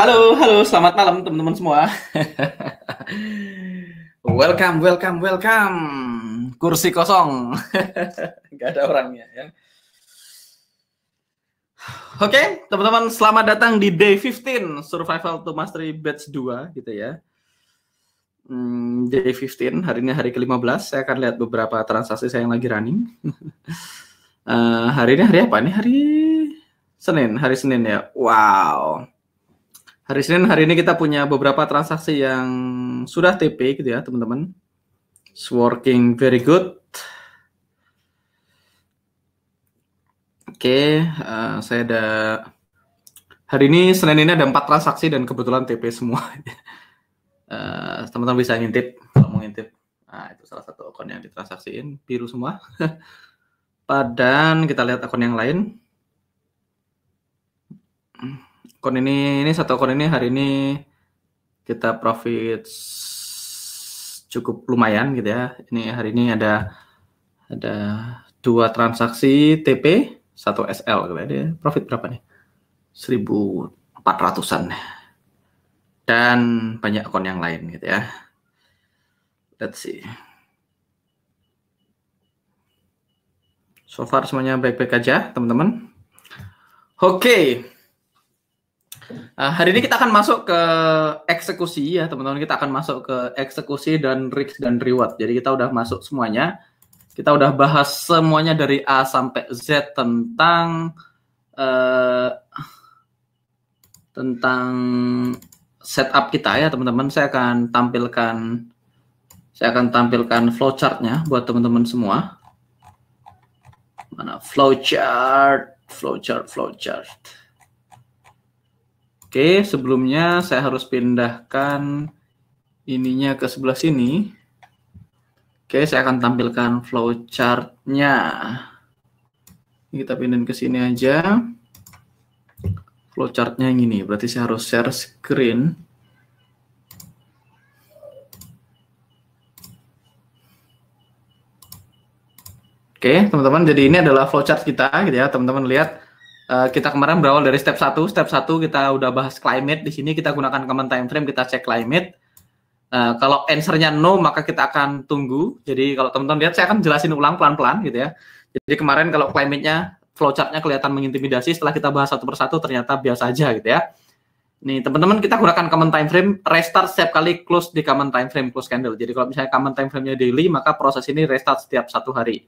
Halo, halo, selamat malam teman-teman semua. Welcome, welcome, welcome. Kursi kosong. Nggak ada orangnya ya. Oke, teman-teman, selamat datang di Day 15 Survival to Mastery Batch 2 gitu ya. Day 15, hari ini hari ke-15. Saya akan lihat beberapa transaksi saya yang lagi running. Hari ini hari apa nih? Hari Senin ya. Wow. Hari Senin, hari ini kita punya beberapa transaksi yang sudah TP gitu ya teman-teman. It's working very good. Oke, saya ada hari ini Senin ini ada 4 transaksi dan kebetulan TP semua. Teman-teman bisa ngintip kalau mau ngintip. Nah, itu salah satu akun yang ditransaksiin, biru semua. Dan kita lihat akun yang lain. Akun ini satu akun ini hari ini kita profit cukup lumayan gitu ya. Ini hari ini ada 2 transaksi TP, 1 SL gitu ya. Dia profit berapa nih? 1.400-an. Dan banyak akun yang lain gitu ya. Let's see. So far semuanya baik-baik aja, teman-teman. Oke. Hari ini kita akan masuk ke eksekusi ya teman-teman. Kita akan masuk ke eksekusi dan risk dan reward. Jadi kita udah masuk semuanya. Kita udah bahas semuanya dari A sampai Z tentang setup kita ya teman-teman. Saya akan tampilkan flowchart-nya buat teman-teman semua. Mana flowchart. Oke, sebelumnya saya harus pindahkan ininya ke sebelah sini. Oke, saya akan tampilkan flowchart-nya. Kita pindahin ke sini aja. Flowchart-nya yang ini, berarti saya harus share screen. Oke, teman-teman, jadi ini adalah flowchart kita, gitu ya. Teman-teman lihat. Kita kemarin berawal dari step 1 kita udah bahas climate. Di sini kita gunakan common time frame, kita cek climate. Kalau answer-nya no, maka kita akan tunggu. Jadi kalau teman-teman lihat, saya akan jelasin ulang pelan-pelan gitu ya. Jadi kemarin kalau climate-nya, flowchart-nya kelihatan mengintimidasi, setelah kita bahas satu persatu ternyata biasa aja gitu ya. Nih teman-teman, kita gunakan common time frame, restart setiap kali close di common time frame, close candle. Jadi kalau misalnya common time frame-nya daily, maka proses ini restart setiap 1 hari.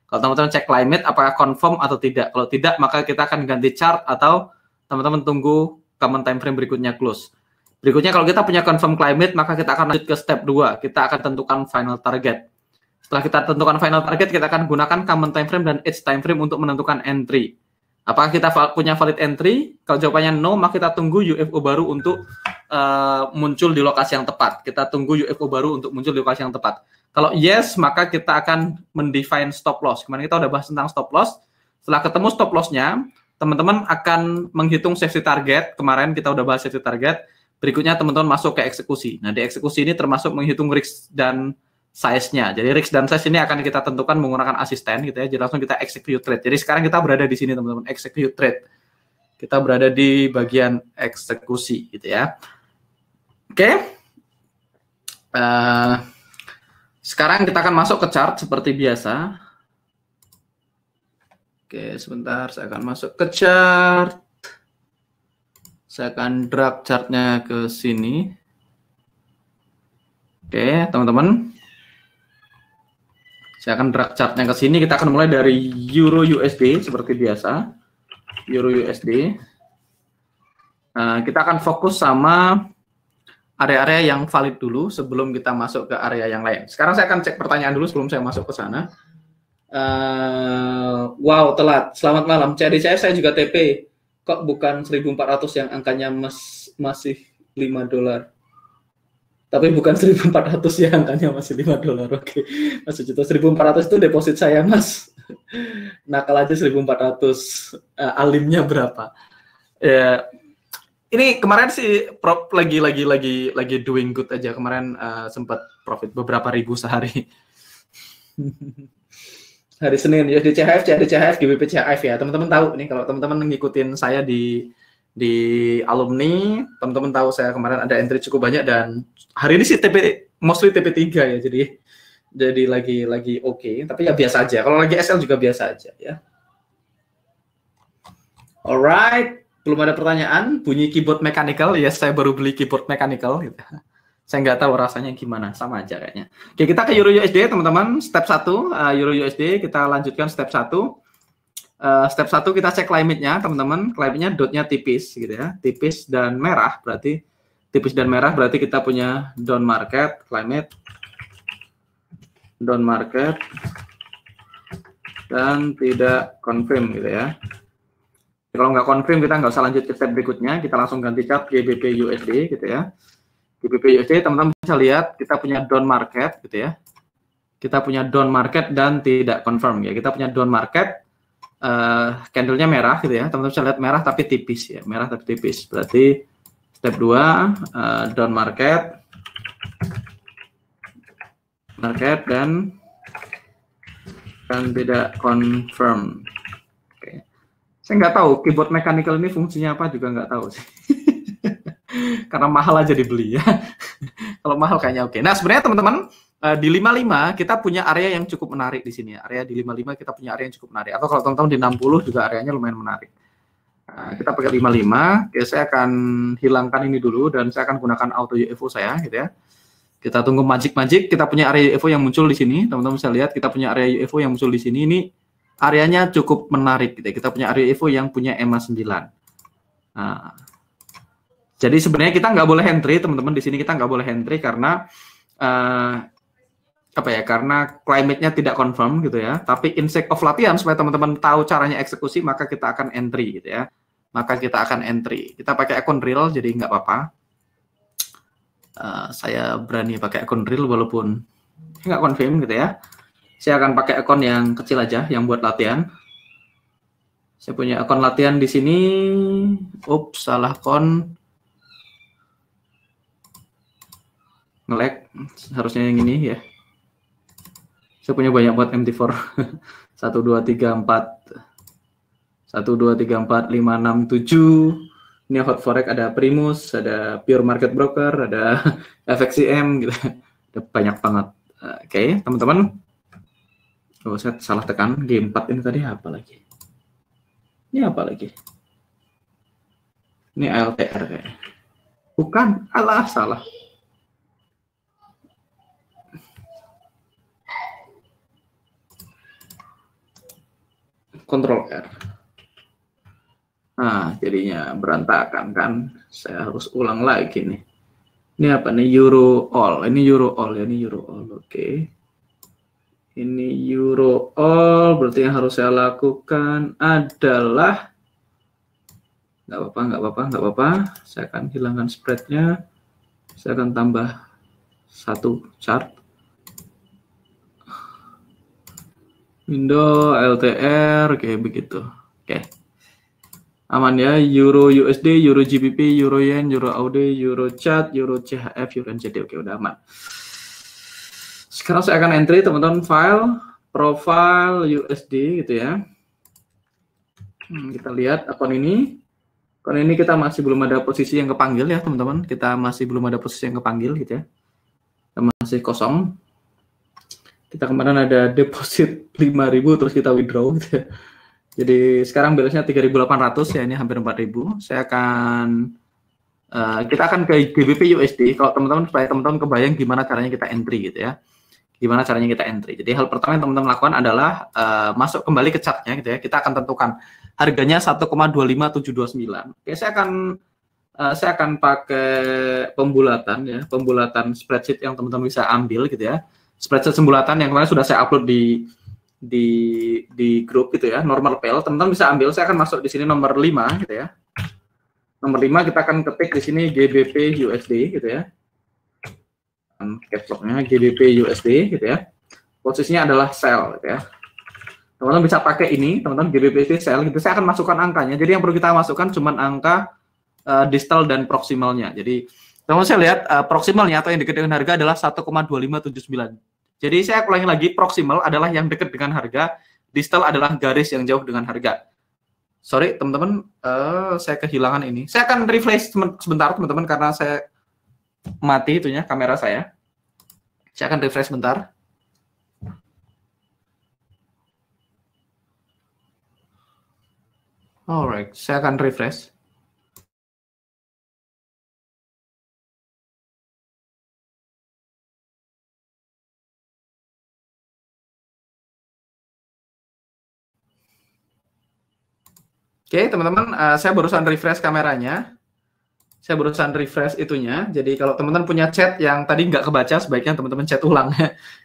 Kalau teman-teman cek climate, apakah confirm atau tidak. Kalau tidak, maka kita akan ganti chart atau teman-teman tunggu common time frame berikutnya close. Berikutnya, kalau kita punya confirm climate, maka kita akan lanjut ke step 2. Kita akan tentukan final target. Setelah kita tentukan final target, kita akan gunakan common time frame dan edge time frame untuk menentukan entry. Apakah kita punya valid entry? Kalau jawabannya no, maka kita tunggu UFO baru untuk muncul di lokasi yang tepat. Kita tunggu UFO baru untuk muncul di lokasi yang tepat. Kalau yes, maka kita akan mendefine stop loss. Kemarin kita udah bahas tentang stop loss. Setelah ketemu stop loss-nya, teman-teman akan menghitung safety target. Kemarin kita udah bahas safety target. Berikutnya teman-teman masuk ke eksekusi. Nah, di eksekusi ini termasuk menghitung risk dan size-nya. Jadi risk dan size ini akan kita tentukan menggunakan asisten gitu ya. Jadi langsung kita execute trade. Jadi sekarang kita berada di sini teman-teman, execute trade. Kita berada di bagian eksekusi gitu ya. Oke. Sekarang kita akan masuk ke chart seperti biasa. Oke, sebentar, saya akan masuk ke chart. Saya akan drag chartnya ke sini. Oke, teman-teman. Saya akan drag chartnya ke sini. Kita akan mulai dari Euro USD seperti biasa. Euro USD. Kita akan fokus sama area-area yang valid dulu sebelum kita masuk ke area yang lain. Sekarang saya akan cek pertanyaan dulu sebelum saya masuk ke sana. Wow, telat. Selamat malam. CDCF saya juga TP. Kok bukan 1.400 yang angkanya masih $5? Tapi bukan 1.400 yang angkanya masih $5. Oke. Mas Juto, 1.400 itu deposit saya, Mas. Nakal aja 1.400. Alimnya berapa? Ini kemarin sih lagi doing good aja. Kemarin sempat profit beberapa ribu sehari. Hari Senin USD CHF, CHF, GBP CHF ya. Teman-teman tahu nih kalau teman-teman ngikutin saya di Di alumni, teman-teman tahu saya kemarin ada entry cukup banyak dan hari ini sih mostly TP3 ya, jadi lagi oke, tapi ya biasa aja. Kalau lagi SL juga biasa aja ya. Alright, belum ada pertanyaan. Bunyi keyboard mechanical, ya saya baru beli keyboard mechanical gitu. Saya nggak tahu rasanya gimana, sama aja kayaknya. Oke, kita ke Euro USD teman-teman, step 1 Euro USD, kita lanjutkan step 1. Step 1 kita cek climate-nya teman-teman, climate-nya dotnya tipis gitu ya, tipis dan merah berarti kita punya down market, climate, down market, dan tidak confirm gitu ya. Kalau nggak confirm kita nggak usah lanjut ke step berikutnya, kita langsung ganti chart GBP USD gitu ya. GBP USD teman-teman bisa lihat kita punya down market gitu ya. Kita punya down market dan tidak confirm ya. Kita punya down market, candle-nya merah gitu ya. Teman-teman bisa lihat merah tapi tipis ya, merah tapi tipis. Berarti step 2 down market dan tidak confirm. Oke. Saya nggak tahu keyboard mechanical ini fungsinya apa juga nggak tahu sih. Karena mahal aja dibeli ya. Kalau mahal kayaknya oke. Nah, sebenarnya teman-teman di 55 kita punya area yang cukup menarik di sini ya. Area di 55 kita punya area yang cukup menarik. Atau kalau teman-teman di 60 juga areanya lumayan menarik. Nah, kita pakai 55. Oke, saya akan hilangkan ini dulu dan saya akan gunakan auto UFO saya gitu ya. Kita tunggu magic. Kita punya area UFO yang muncul di sini. Teman-teman bisa lihat kita punya area UFO yang muncul di sini. Ini areanya cukup menarik gitu ya. Kita punya area UFO yang punya EMA 9. Nah, jadi sebenarnya kita nggak boleh entry, teman-teman. Di sini kita nggak boleh entry karena karena climate-nya tidak confirm gitu ya. Tapi in sake of latihan supaya teman-teman tahu caranya eksekusi, maka kita akan entry gitu ya. Kita pakai akun real, jadi nggak apa-apa. Saya berani pakai akun real walaupun nggak confirm gitu ya. Saya akan pakai akun yang kecil aja, yang buat latihan. Saya punya akun latihan di sini. Ups, salah akun. Nge-lag, harusnya yang ini ya. Saya punya banyak buat MT4. 1, 2, 3, 4. 1, 2, 3, 4, 5, 6, 7. Ini hot forex, ada Primus, ada pure market broker, ada FXCM gitu. Ada banyak banget. Oke, teman-teman. Oh, saya salah tekan. G4 ini tadi apa lagi? Ini apa lagi? Ini LTR kayaknya. Bukan, alah salah. Ctrl R. Nah, jadinya berantakan kan. Saya harus ulang lagi nih. Ini apa nih? Euro all. Ini Euro all ya, ini Euro all. Oke. Ini Euro all, berarti yang harus saya lakukan adalah nggak apa-apa. Saya akan hilangkan spreadnya. Saya akan tambah satu chart. Window, LTR, kayak begitu. Oke. Aman ya, Euro USD, Euro GBP, Euro Yen, Euro AUD, Euro CHF, Euro CHF, Euro NZD. Oke, udah aman. Sekarang saya akan entry teman-teman file, profile USD gitu ya. Kita lihat akun ini. Akun ini kita masih belum ada posisi yang kepanggil ya teman-teman. Kita masih belum ada posisi yang kepanggil gitu ya. Kita masih kosong. Kita kemarin ada deposit 5.000 terus kita withdraw gitu ya. Jadi sekarang balance-nya 3.800 ya, ini hampir 4.000. Kita akan ke GBP USD. Kalau teman-teman, supaya teman-teman kebayang gimana caranya kita entry gitu ya. Gimana caranya kita entry. Jadi hal pertama yang teman-teman lakukan adalah masuk kembali ke chart-nya gitu ya. Kita akan tentukan harganya 1,25729. Oke, saya akan pakai pembulatan ya, pembulatan spreadsheet yang teman-teman bisa ambil gitu ya. Spreadsheet pembulatan yang kemarin sudah saya upload di grup gitu ya, normal PL, teman-teman bisa ambil. Saya akan masuk di sini nomor 5 gitu ya. Nomor 5 kita akan ketik di sini GBP USD gitu ya. Caps lock-nya GBP USD gitu ya. Posisinya adalah sell gitu ya. Teman-teman bisa pakai ini, teman-teman GBP USD sell gitu. Saya akan masukkan angkanya. Jadi yang perlu kita masukkan cuma angka distal dan proximalnya. Jadi teman-teman saya lihat proximalnya atau yang dekat dengan harga adalah 1,2579. Jadi saya ulangi lagi, proximal adalah yang dekat dengan harga, distal adalah garis yang jauh dengan harga. Sorry teman-teman, saya kehilangan ini. Saya akan refresh sebentar teman-teman karena saya mati itunya kamera saya. Saya akan refresh sebentar. Alright, saya akan refresh. Oke, teman-teman, saya barusan refresh kameranya. Saya barusan refresh itunya. Jadi kalau teman-teman punya chat yang tadi nggak kebaca, sebaiknya teman-teman chat ulang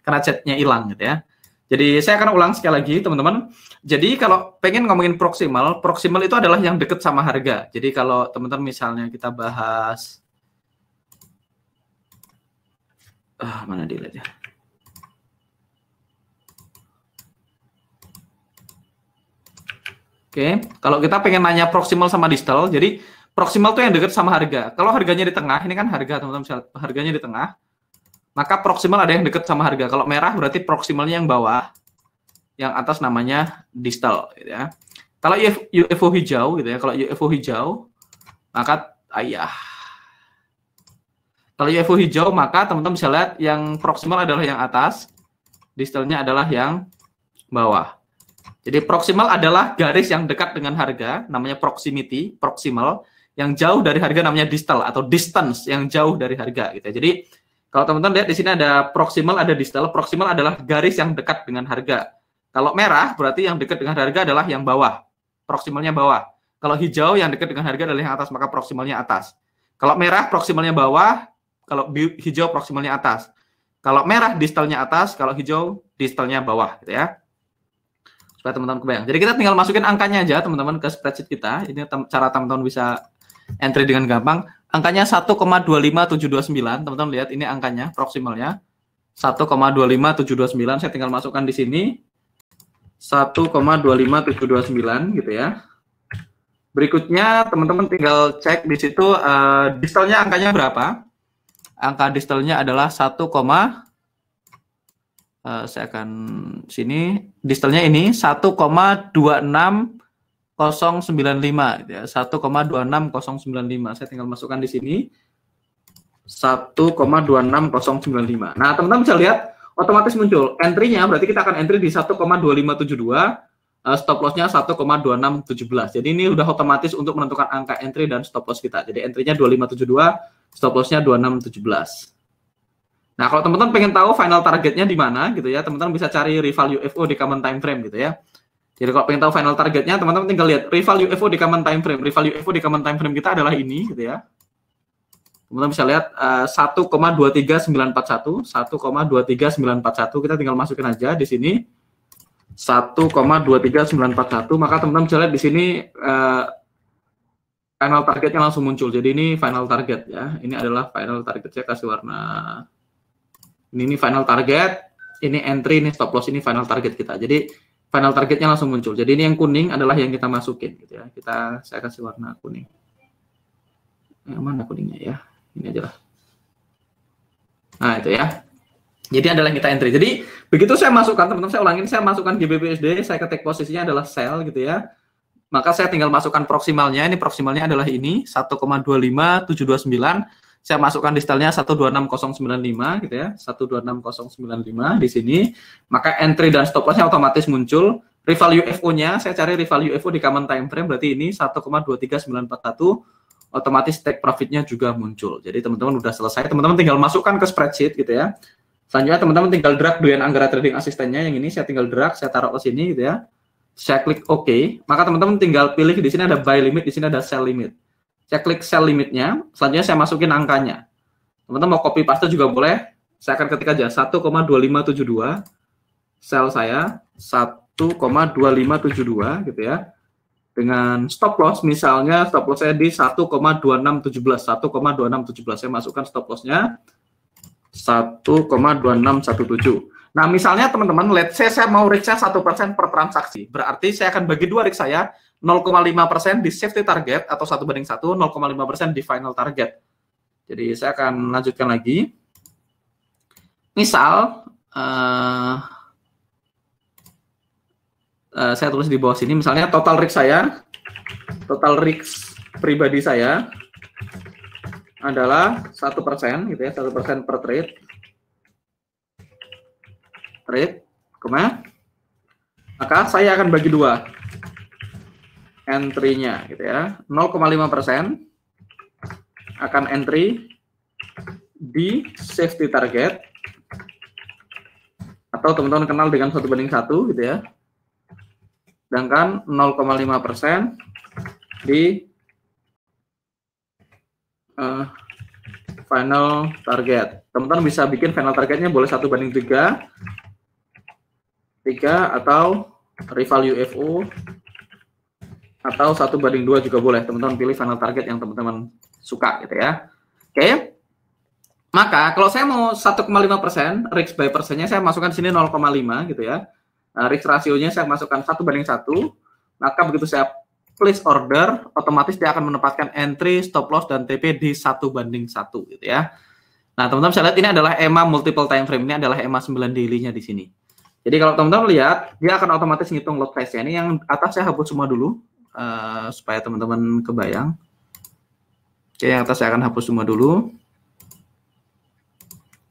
karena chatnya hilang gitu ya. Jadi saya akan ulang sekali lagi teman-teman. Jadi kalau pengen ngomongin proximal, proximal itu adalah yang dekat sama harga. Jadi kalau teman-teman misalnya kita bahas, mana dilihat ya. Oke, kalau kita pengen nanya proximal sama distal, jadi proximal itu yang dekat sama harga. Kalau harganya di tengah, ini kan harga teman-teman, harganya di tengah, maka proximal ada yang dekat sama harga. Kalau merah berarti proximalnya yang bawah, yang atas namanya distal, gitu ya. Kalau UFO hijau, gitu ya, kalau UFO hijau, maka kalau UFO hijau, maka teman-teman bisa lihat yang proximal adalah yang atas, distalnya adalah yang bawah. Jadi proximal adalah garis yang dekat dengan harga, namanya proximity, proximal. Yang jauh dari harga namanya distal atau distance, yang jauh dari harga gitu. Jadi kalau teman-teman lihat di sini ada proximal, ada distal. Proximal adalah garis yang dekat dengan harga. Kalau merah berarti yang dekat dengan harga adalah yang bawah, proximalnya bawah. Kalau hijau yang dekat dengan harga adalah yang atas, maka proximalnya atas. Kalau merah proximalnya bawah, kalau hijau proximalnya atas. Kalau merah distalnya atas, kalau hijau distalnya bawah gitu ya. Supaya teman-teman kebayang. Jadi kita tinggal masukin angkanya aja teman-teman ke spreadsheet kita. Ini cara teman-teman bisa entry dengan gampang. Angkanya 1,25729. Teman-teman lihat ini angkanya, proximalnya 1,25729. Saya tinggal masukkan di sini 1,25729 gitu ya. Berikutnya teman-teman tinggal cek di situ distalnya angkanya berapa. Angka distalnya adalah 1, saya akan sini distalnya ini 1,26095 ya, 1,26095. Saya tinggal masukkan di sini 1,26095. Nah, teman-teman bisa lihat otomatis muncul entry-nya, berarti kita akan entry di 1,2572, stop loss-nya 1,2617. Jadi ini udah otomatis untuk menentukan angka entry dan stop loss kita. Jadi entry-nya 2572, stop loss-nya 2617. Nah, kalau teman-teman pengen tahu final targetnya di mana gitu ya, teman-teman bisa cari rival UFO di common time frame gitu ya. Jadi kalau pengen tahu final targetnya, teman-teman tinggal lihat rival UFO di common time frame. Rival UFO di common time frame kita adalah ini gitu ya. Teman-teman bisa lihat 1,23941, 1,23941, kita tinggal masukin aja di sini 1,23941, maka teman-teman bisa lihat di sini final targetnya langsung muncul. Jadi ini final target ya. Ini adalah final target. Saya kasih warna. Ini final target, ini entry, ini stop loss, ini final target kita. Jadi final targetnya langsung muncul. Jadi ini yang kuning adalah yang kita masukin gitu ya. Saya kasih warna kuning. Yang mana kuningnya ya? Ini aja lah. Nah, itu ya. Jadi adalah yang kita entry. Jadi begitu saya masukkan, teman-teman, saya ulangin, saya masukkan GBPUSD, saya ketik posisinya adalah sell gitu ya. Maka saya tinggal masukkan proximalnya. Ini proximalnya adalah ini 1,25729. Saya masukkan distalnya 126095 gitu ya, 126095 di sini. Maka entry dan stop loss-nya otomatis muncul. Rival UFO-nya, saya cari rival UFO di common time frame, berarti ini 1,23941, otomatis take profit-nya juga muncul. Jadi teman-teman udah selesai, teman-teman tinggal masukkan ke spreadsheet gitu ya. Selanjutnya teman-teman tinggal drag Duyan Anggara Trading Asistennya, yang ini saya tinggal drag, saya taruh ke sini gitu ya. Saya klik OK, maka teman-teman tinggal pilih di sini ada buy limit, di sini ada sell limit. Saya klik sell limitnya, selanjutnya saya masukin angkanya. Teman-teman mau copy paste juga boleh. Saya akan ketik aja 1,2572, sell saya 1,2572 gitu ya. Dengan stop loss, misalnya stop loss saya di 1,2617, 1,2617. Saya masukkan stop loss-nya 1,2617. Nah, misalnya teman-teman, let's say saya mau risk-nya 1% per transaksi. Berarti saya akan bagi dua risk saya, 0,5% di safety target atau 1/1, 0,5% di final target. Jadi saya akan lanjutkan lagi. Misal, saya tulis di bawah sini, misalnya total risk saya total risk pribadi saya adalah 1% gitu ya, 1% per trade, maka saya akan bagi dua entry-nya gitu ya, 0,5% akan entry di safety target, atau teman-teman kenal dengan 1:1 gitu ya, sedangkan 0,5% di final target. Teman-teman bisa bikin final targetnya boleh 1:3 atau rival UFO, atau 1:2 juga boleh. Teman-teman pilih final target yang teman-teman suka gitu ya. Oke. Maka kalau saya mau 1,5%, risk by persennya saya masukkan sini 0,5 gitu ya. Risk rasionya saya masukkan 1:1. Maka begitu saya place order, otomatis dia akan menempatkan entry, stop loss, dan TP di 1:1 gitu ya. Nah, teman-teman bisa lihat ini adalah EMA multiple time frame, ini adalah EMA 9 daily-nya di sini. Jadi kalau teman-teman lihat, dia akan otomatis ngitung lot size-nya. Ini yang atas saya hapus semua dulu, supaya teman-teman kebayang. Oke, yang atas saya akan hapus semua dulu.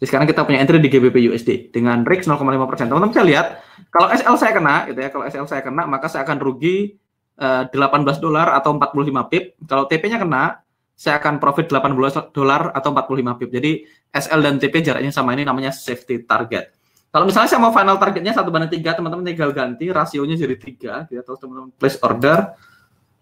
Jadi sekarang kita punya entry di GBP USD dengan risk 0,5%. Teman-teman bisa lihat, kalau SL saya kena, gitu ya, kalau SL saya kena, maka saya akan rugi $18 atau 45 pip. Kalau TP-nya kena, saya akan profit $18 atau 45 pip. Jadi SL dan TP jaraknya sama, ini namanya safety target. Kalau misalnya saya mau final targetnya 1:3, teman-teman tinggal ganti rasionya jadi 3, gitu, atau teman-teman place order,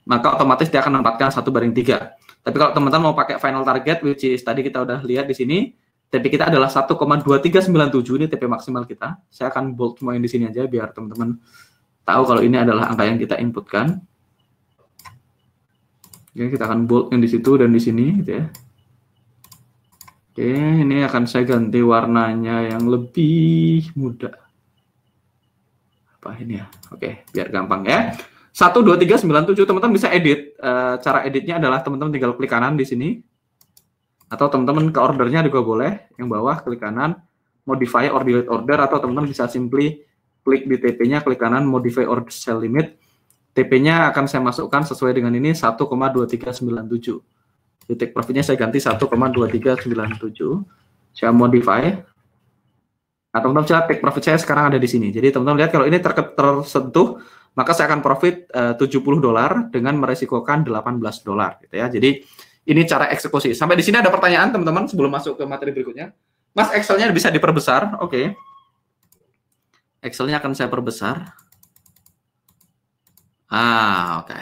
maka otomatis dia akan menempatkan 1:3. Tapi kalau teman-teman mau pakai final target, which is tadi kita udah lihat di sini, TP kita adalah 1,2397, ini TP maksimal kita. Saya akan bold semuanya di sini aja biar teman-teman tahu kalau ini adalah angka yang kita inputkan. Oke, kita akan bold yang di situ dan di sini gitu ya. Oke, ini akan saya ganti warnanya yang lebih muda. Apa ini ya? Oke, biar gampang ya. 12397, teman-teman bisa edit. Cara editnya adalah teman-teman tinggal klik kanan di sini. Atau teman-teman ke ordernya juga boleh. Yang bawah klik kanan, modify or delete order, atau teman-teman bisa simply klik di TP-nya, klik kanan, modify or sell limit. TP-nya akan saya masukkan sesuai dengan ini 1,2397. Take profit-nya saya ganti 1,2397. Saya modify. Nah, teman-teman bisa take profit saya sekarang ada di sini. Jadi teman-teman lihat kalau ini tersentuh, maka saya akan profit $70 dengan meresikokan $18 gitu ya. Jadi ini cara eksekusi. Sampai di sini ada pertanyaan teman-teman sebelum masuk ke materi berikutnya. Mas, Excel-nya bisa diperbesar? Oke. Excel-nya akan saya perbesar. Oke.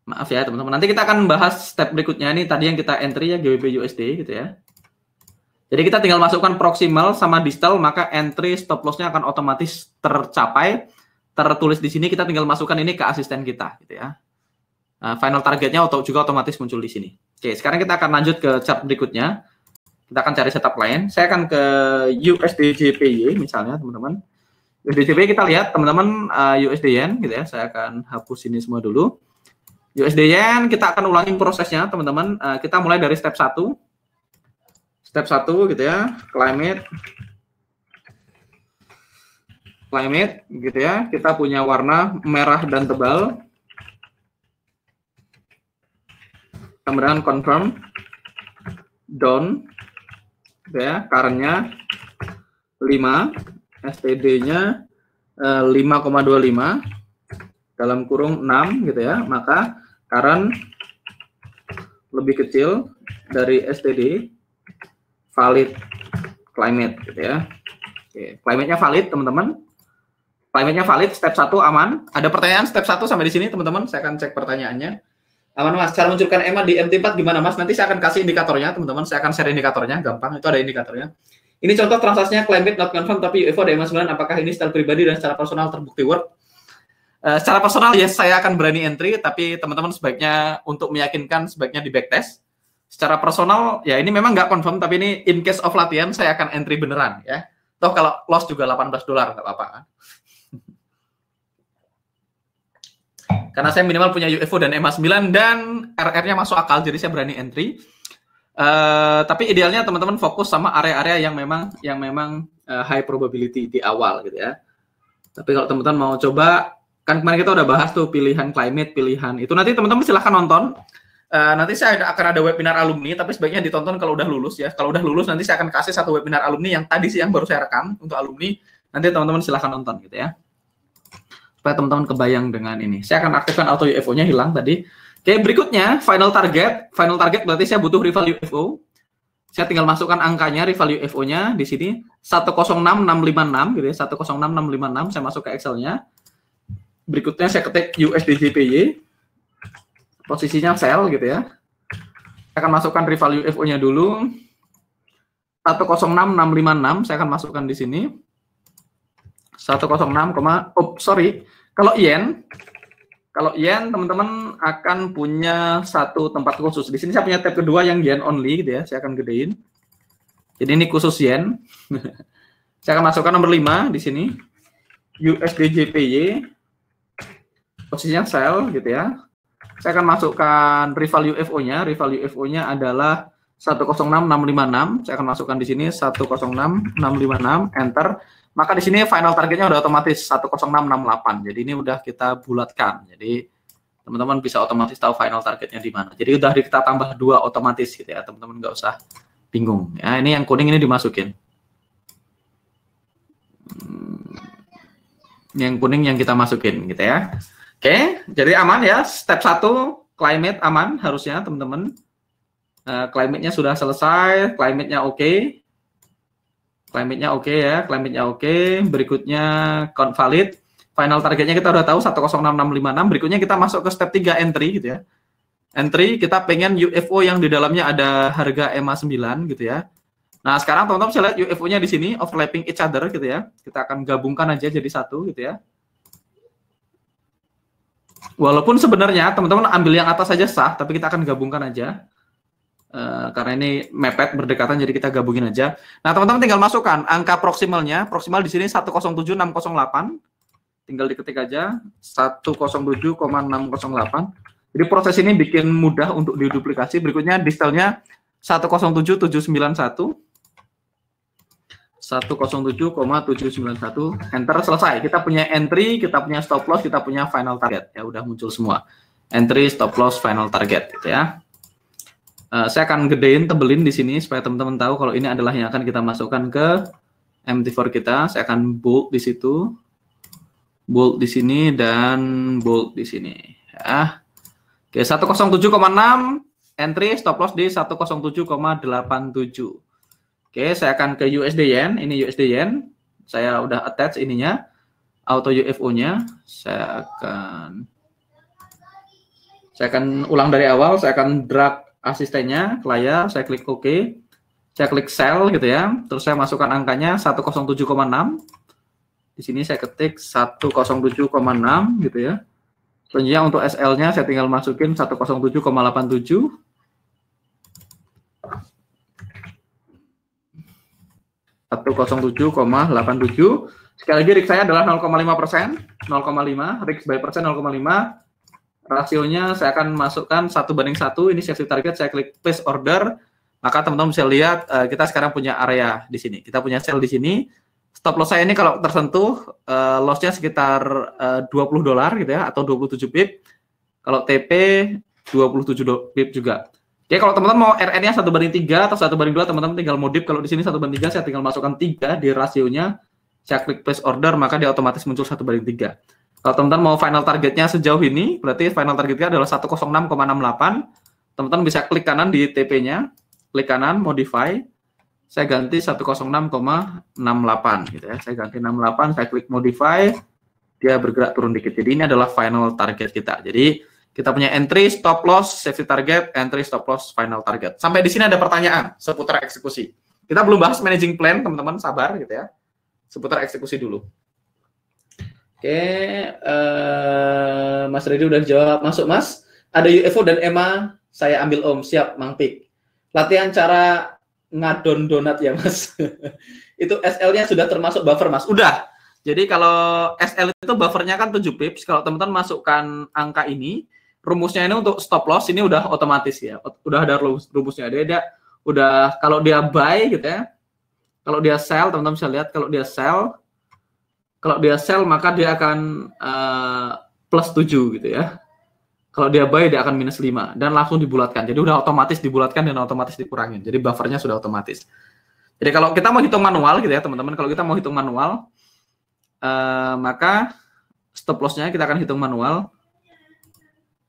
Maaf ya teman-teman. Nanti kita akan bahas step berikutnya. Ini tadi yang kita entry ya GBP USD gitu ya. Jadi kita tinggal masukkan proximal sama distal, maka entry stop loss-nya akan otomatis tercapai. Tertulis di sini, kita tinggal masukkan ini ke asisten kita gitu ya. Final targetnya juga otomatis muncul di sini. Oke, sekarang kita akan lanjut ke chart berikutnya. Kita akan cari setup lain. Saya akan ke USDJPY misalnya teman-teman. USDJPY kita lihat teman-teman, USD Yen gitu ya. Saya akan hapus ini semua dulu. USD Yen kita akan ulangi prosesnya teman-teman. Kita mulai dari step 1. Step 1 gitu ya, climate gitu ya. Kita punya warna merah dan tebal. Kemudian confirm down gitu ya, current-nya 5, STD-nya 5,25 dalam kurung 6 gitu ya, maka current lebih kecil dari STD, valid climate gitu ya. Oke, climate-nya valid teman-teman. Climate-nya valid, step 1 aman. Ada pertanyaan step 1 sampai di sini teman-teman, saya akan cek pertanyaannya. Aman Mas, cara munculkan EMA di MT4 gimana Mas? Nanti saya akan kasih indikatornya teman-teman, saya akan share indikatornya, gampang, itu ada indikatornya. Ini contoh transaksinya climate not confirm tapi UFO ada EMA 9, apakah ini style pribadi dan secara personal terbukti worth? Secara personal ya saya akan berani entry, tapi teman-teman sebaiknya untuk meyakinkan sebaiknya di backtest. Secara personal ya ini memang nggak confirm, tapi ini in case of latihan saya akan entry beneran ya. Toh kalau loss juga $18 nggak apa-apa kan. Karena saya minimal punya UFO dan EMA 9 dan RR-nya masuk akal, jadi saya berani entry. Tapi idealnya teman-teman fokus sama area-area yang memang high probability di awal gitu ya. Tapi kalau teman-teman mau coba Kan kemarin kita udah bahas tuh pilihan climate, pilihan itu. Nanti teman-teman silahkan nonton. Nanti saya akan ada webinar alumni, tapi sebaiknya ditonton kalau udah lulus ya. Kalau udah lulus nanti saya akan kasih satu webinar alumni yang tadi siang baru saya rekam untuk alumni. Nanti teman-teman silahkan nonton gitu ya. Supaya teman-teman kebayang dengan ini. Saya akan aktifkan auto UFO-nya hilang tadi. Oke, berikutnya final target. Final target berarti saya butuh rival UFO. Saya tinggal masukkan angkanya rival UFO-nya di sini 106656 gitu ya. 106656 saya masuk ke Excel-nya. Berikutnya saya ketik USDJPY, posisinya sell gitu ya. Saya akan masukkan rival UFO-nya dulu. 106656 saya akan masukkan di sini. 106, kalau yen teman-teman akan punya satu tempat khusus. Di sini saya punya tab kedua yang yen only gitu ya. Saya akan gedein. Jadi ini khusus yen. Saya akan masukkan nomor 5 di sini. USDJPY. Posisinya sell gitu ya. Saya akan masukkan rival UFO-nya. Rival UFO-nya adalah 106656. Saya akan masukkan di sini 106656, enter. Maka di sini final targetnya udah otomatis 10668. Jadi ini udah kita bulatkan. Jadi teman-teman bisa otomatis tahu final targetnya di mana. Jadi udah kita tambah 2 otomatis gitu ya. Teman-teman nggak usah bingung. Ya, ini yang kuning ini dimasukin. Yang kuning yang kita masukin gitu ya. Oke, jadi aman ya. Step 1, climate aman harusnya teman-teman. Climate-nya sudah selesai, climate-nya oke. Climate-nya oke ya, climate-nya oke. Berikutnya count valid. Final targetnya kita udah tahu 106656. Berikutnya kita masuk ke step 3 entry gitu ya. Entry kita pengen UFO yang di dalamnya ada harga EMA 9 gitu ya. Nah, sekarang teman-teman bisa lihat UFO-nya di sini overlapping each other gitu ya. Kita akan gabungkan aja jadi satu gitu ya. Walaupun sebenarnya teman-teman ambil yang atas saja sah, tapi kita akan gabungkan aja. Karena ini mepet berdekatan, jadi kita gabungin aja. Nah, teman-teman tinggal masukkan angka proksimalnya. Proksimal di sini 107608. Tinggal diketik aja 107,608. Jadi proses ini bikin mudah untuk diduplikasi. Berikutnya distalnya 107791. 107,791, enter, selesai. Kita punya entry, kita punya stop loss, kita punya final target. Ya udah muncul semua. Entry, stop loss, final target gitu ya. Saya akan gedein, tebelin di sini supaya teman-teman tahu kalau ini adalah yang akan kita masukkan ke MT4 kita. Saya akan bold di situ. Bold di sini dan bold di sini ya. Oke, 107,6, entry, stop loss di 107,87. Oke, saya akan ke USD Yen. Ini USD Yen. Saya udah attach ininya, auto UFO-nya. Saya akan ulang dari awal. Saya akan drag asistennya ke layar. Saya klik OK. Saya klik sell gitu ya. Terus saya masukkan angkanya 107,6. Di sini saya ketik 107,6 gitu ya. Selanjutnya untuk SL-nya saya tinggal masukin 107,87. 107,87. Sekali lagi RIX saya adalah 0,5%, 0,5, RIX by persen 0,5. Rasionya saya akan masukkan 1:1. Ini safety target, saya klik place order. Maka teman-teman bisa lihat kita sekarang punya area di sini. Kita punya sell di sini. Stop loss saya ini kalau tersentuh lossnya sekitar $20 gitu ya, atau 27 pip. Kalau TP 27 pip juga. Oke, kalau teman-teman mau RN-nya 1:3 atau 1:2, teman-teman tinggal modif. Kalau di sini 1:3, saya tinggal masukkan 3 di rasionya. Saya klik place order, maka dia otomatis muncul 1:3. Kalau teman-teman mau final targetnya sejauh ini, berarti final targetnya adalah 106,68. Teman-teman bisa klik kanan di TP-nya, klik kanan, modify. Saya ganti 106,68 gitu ya. Saya ganti 68, saya klik modify, dia bergerak turun dikit. Jadi ini adalah final target kita. Jadi kita punya entry, stop loss, safety target, entry, stop loss, final target. Sampai di sini ada pertanyaan seputar eksekusi. Kita belum bahas managing plan, teman-teman, sabar gitu ya. Seputar eksekusi dulu. Oke, Mas Reddy udah jawab. Masuk, Mas. Ada UFO dan EMA, saya ambil Om. Siap, Mang Pik. Latihan cara ngadon donat ya, Mas. Itu SL-nya sudah termasuk buffer, Mas. Udah. Jadi kalau SL itu buffernya kan 7 pips. Kalau teman-teman masukkan angka ini, rumusnya ini untuk stop loss ini udah otomatis ya. Udah ada rumusnya. Dia udah, kalau dia buy gitu ya. Kalau dia sell, teman-teman bisa lihat kalau dia sell Kalau dia sell maka dia akan plus 7 gitu ya. Kalau dia buy dia akan minus 5 dan langsung dibulatkan. Jadi udah otomatis dibulatkan dan otomatis dikurangin. Jadi buffernya sudah otomatis. Jadi kalau kita mau hitung manual gitu ya teman-teman, kalau kita mau hitung manual, maka stop loss-nya kita akan hitung manual.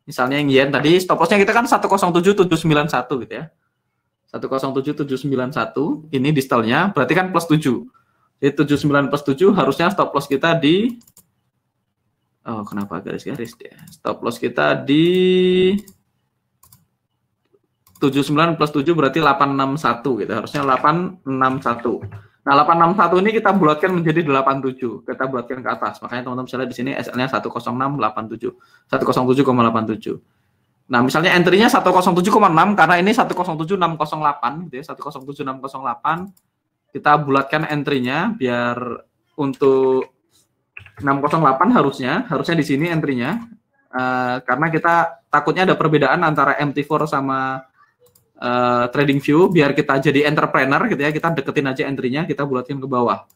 Misalnya yang yen tadi stop loss-nya kita kan 107791 gitu ya. 107791 ini distalnya berarti kan plus 7. Jadi 79 plus 7 harusnya stop loss kita di kenapa garis-garis dia? Stop loss kita di 79 plus 7 berarti 861 gitu. Harusnya 861. Nah, 861 ini kita bulatkan menjadi 87. Kita bulatkan ke atas. Makanya teman-teman bisa lihat di sini SL-nya 10687. 107,87. Nah, misalnya entry-nya 107,6 karena ini 107608 gitu ya. 107608. Kita bulatkan entry-nya biar untuk 608 harusnya di sini entry-nya. Karena kita takutnya ada perbedaan antara MT4 sama TradingView, biar kita jadi entrepreneur gitu ya, kita deketin aja entry-nya, kita bulatin ke bawah.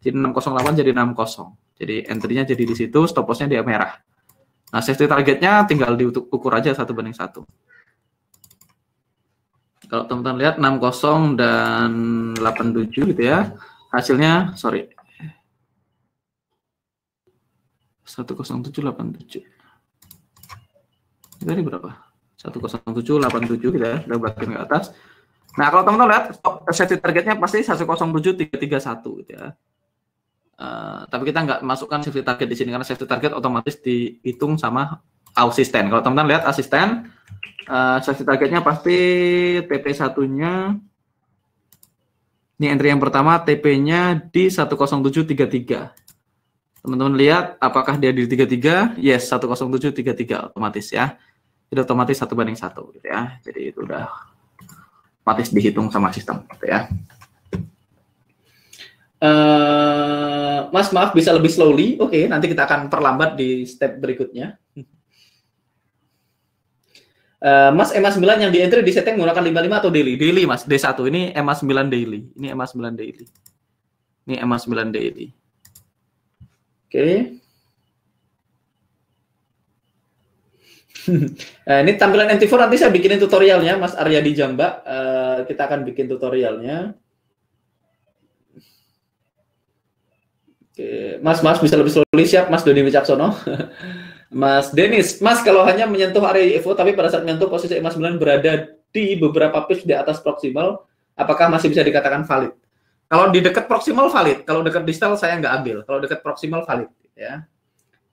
Jadi 608 jadi 60. Jadi entry-nya jadi di situ, stop loss-nya dia merah. Nah, safety target-nya tinggal diukur aja 1:1. Kalau teman-teman lihat 60 dan 87 gitu ya, hasilnya 10787. Tadi berapa? 10787 gitu ya, udah bulatkan ke atas. Nah, kalau teman-teman lihat safety targetnya pasti 107331 gitu ya. Tapi kita nggak masukkan safety target di sini karena safety target otomatis dihitung sama asisten. Kalau teman-teman lihat asisten, safety targetnya pasti TP1-nya, ini entry yang pertama, TP-nya di 10733. Teman-teman lihat apakah dia di 33? Yes, 10733 otomatis ya. Itu otomatis 1:1 gitu ya. Jadi itu udah otomatis dihitung sama sistem gitu ya. Mas, maaf bisa lebih slowly. Oke, nanti kita akan perlambat di step berikutnya. Mas, EMA 9 yang di entry di setting menggunakan 55 atau daily? Daily, Mas. D1 ini EMA 9 daily. Ini EMA 9 daily. Ini EMA 9 daily. Oke. Ini tampilan MT4 nanti saya bikinin tutorialnya, Mas Aryadi Jamba. Kita akan bikin tutorialnya. Oke, Mas bisa lebih slowly, siap Mas Doni Wicaksono. Mas Denis, Mas kalau hanya menyentuh area EVO tapi pada saat menyentuh posisi EMA 9 berada di beberapa pips di atas proximal, apakah masih bisa dikatakan valid? Kalau di dekat proximal valid, kalau dekat distal saya nggak ambil. Kalau dekat proximal valid, ya.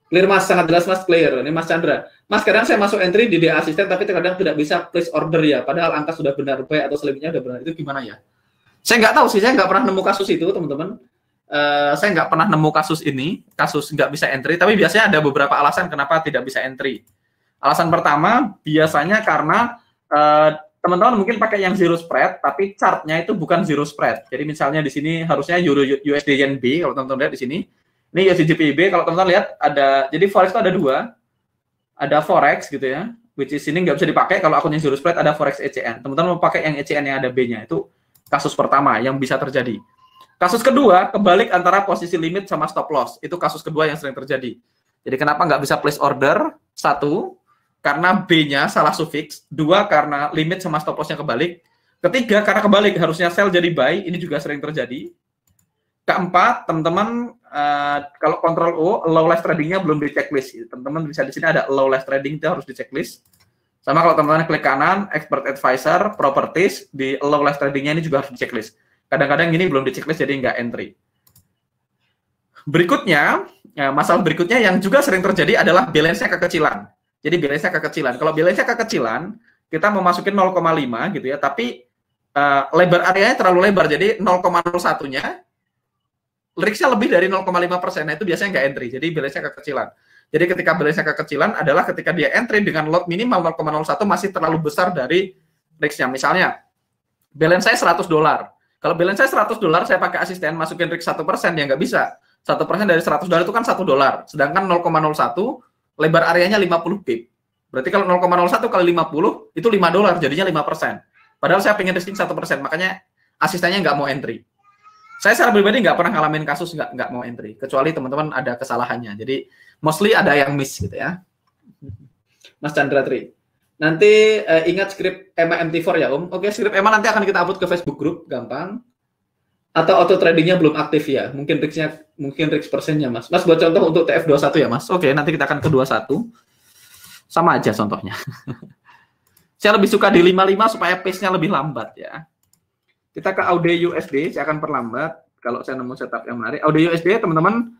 Clear Mas, sangat jelas Mas, clear. Ini Mas Chandra. Mas, kadang saya masuk entry di DA asisten tapi terkadang tidak bisa place order ya, padahal angka sudah benar buy atau selimnya sudah benar. Itu gimana ya? Saya nggak tahu sih, saya nggak pernah nemu kasus itu, teman-teman. Saya nggak pernah nemu kasus ini, kasus nggak bisa entry, tapi biasanya ada beberapa alasan kenapa tidak bisa entry. Alasan pertama, biasanya karena teman-teman mungkin pakai yang zero spread, tapi chartnya itu bukan zero spread. Jadi misalnya di sini harusnya Euro USD Yen B, kalau teman-teman lihat di sini. Ini USD/JPY, kalau teman-teman lihat ada, jadi forex itu ada dua, ada forex gitu ya, which is ini nggak bisa dipakai kalau akunnya zero spread, ada forex ECN. Teman-teman mau pakai yang ECN yang ada B-nya, itu kasus pertama yang bisa terjadi. Kasus kedua, kebalik antara posisi limit sama stop loss, itu kasus kedua yang sering terjadi. Jadi kenapa nggak bisa place order? Satu, karena B-nya salah sufiks. Dua, karena limit sama stop loss-nya kebalik. Ketiga, karena kebalik, harusnya sell jadi buy, ini juga sering terjadi. Keempat, teman-teman kalau control O, low left tradingnya belum di checklist. Teman-teman bisa di sini ada low left trading, itu harus di checklist. Sama kalau teman-teman klik kanan, expert advisor, properties, di low left tradingnya ini juga harus di checklist. Kadang-kadang ini belum di checklist jadi nggak entry. Berikutnya, masalah berikutnya yang juga sering terjadi adalah balance-nya kekecilan. Jadi balance-nya kekecilan. Kalau balance-nya kekecilan, kita mau masukin 0,5 gitu ya, tapi lebar areanya terlalu lebar, jadi 0,01-nya risknya lebih dari 0,5%, nah itu biasanya nggak entry, jadi balance-nya kekecilan. Jadi ketika balance-nya kekecilan adalah ketika dia entry dengan lot minimal 0,01 masih terlalu besar dari risknya. Misalnya, balance saya $100. Kalau balance saya $100, saya pakai asisten, masukin risk 1%, ya nggak bisa. 1% dari $100 itu kan $1. Sedangkan 0,01, lebar areanya 50 pip. Berarti kalau 0,01 kali 50, itu $5, jadinya 5%. Padahal saya pengen risking 1%, makanya asistennya nggak mau entry. Saya secara pribadi nggak pernah ngalamin kasus nggak mau entry, kecuali teman-teman ada kesalahannya. Jadi mostly ada yang miss gitu ya. Mas Chandra Tri. Nanti ingat script EMA MT4 ya Om. Oke, script EMA nanti akan kita upload ke Facebook group, gampang. Atau auto tradingnya belum aktif ya. Mungkin risk persennya Mas. Mas buat contoh untuk TF21 ya Mas. Oke, nanti kita akan ke 21. Sama aja contohnya. Saya lebih suka di 55 supaya pace-nya lebih lambat ya. Kita ke Audio USD, saya akan perlambat kalau saya nemu setup yang menarik. Audio USD teman-teman,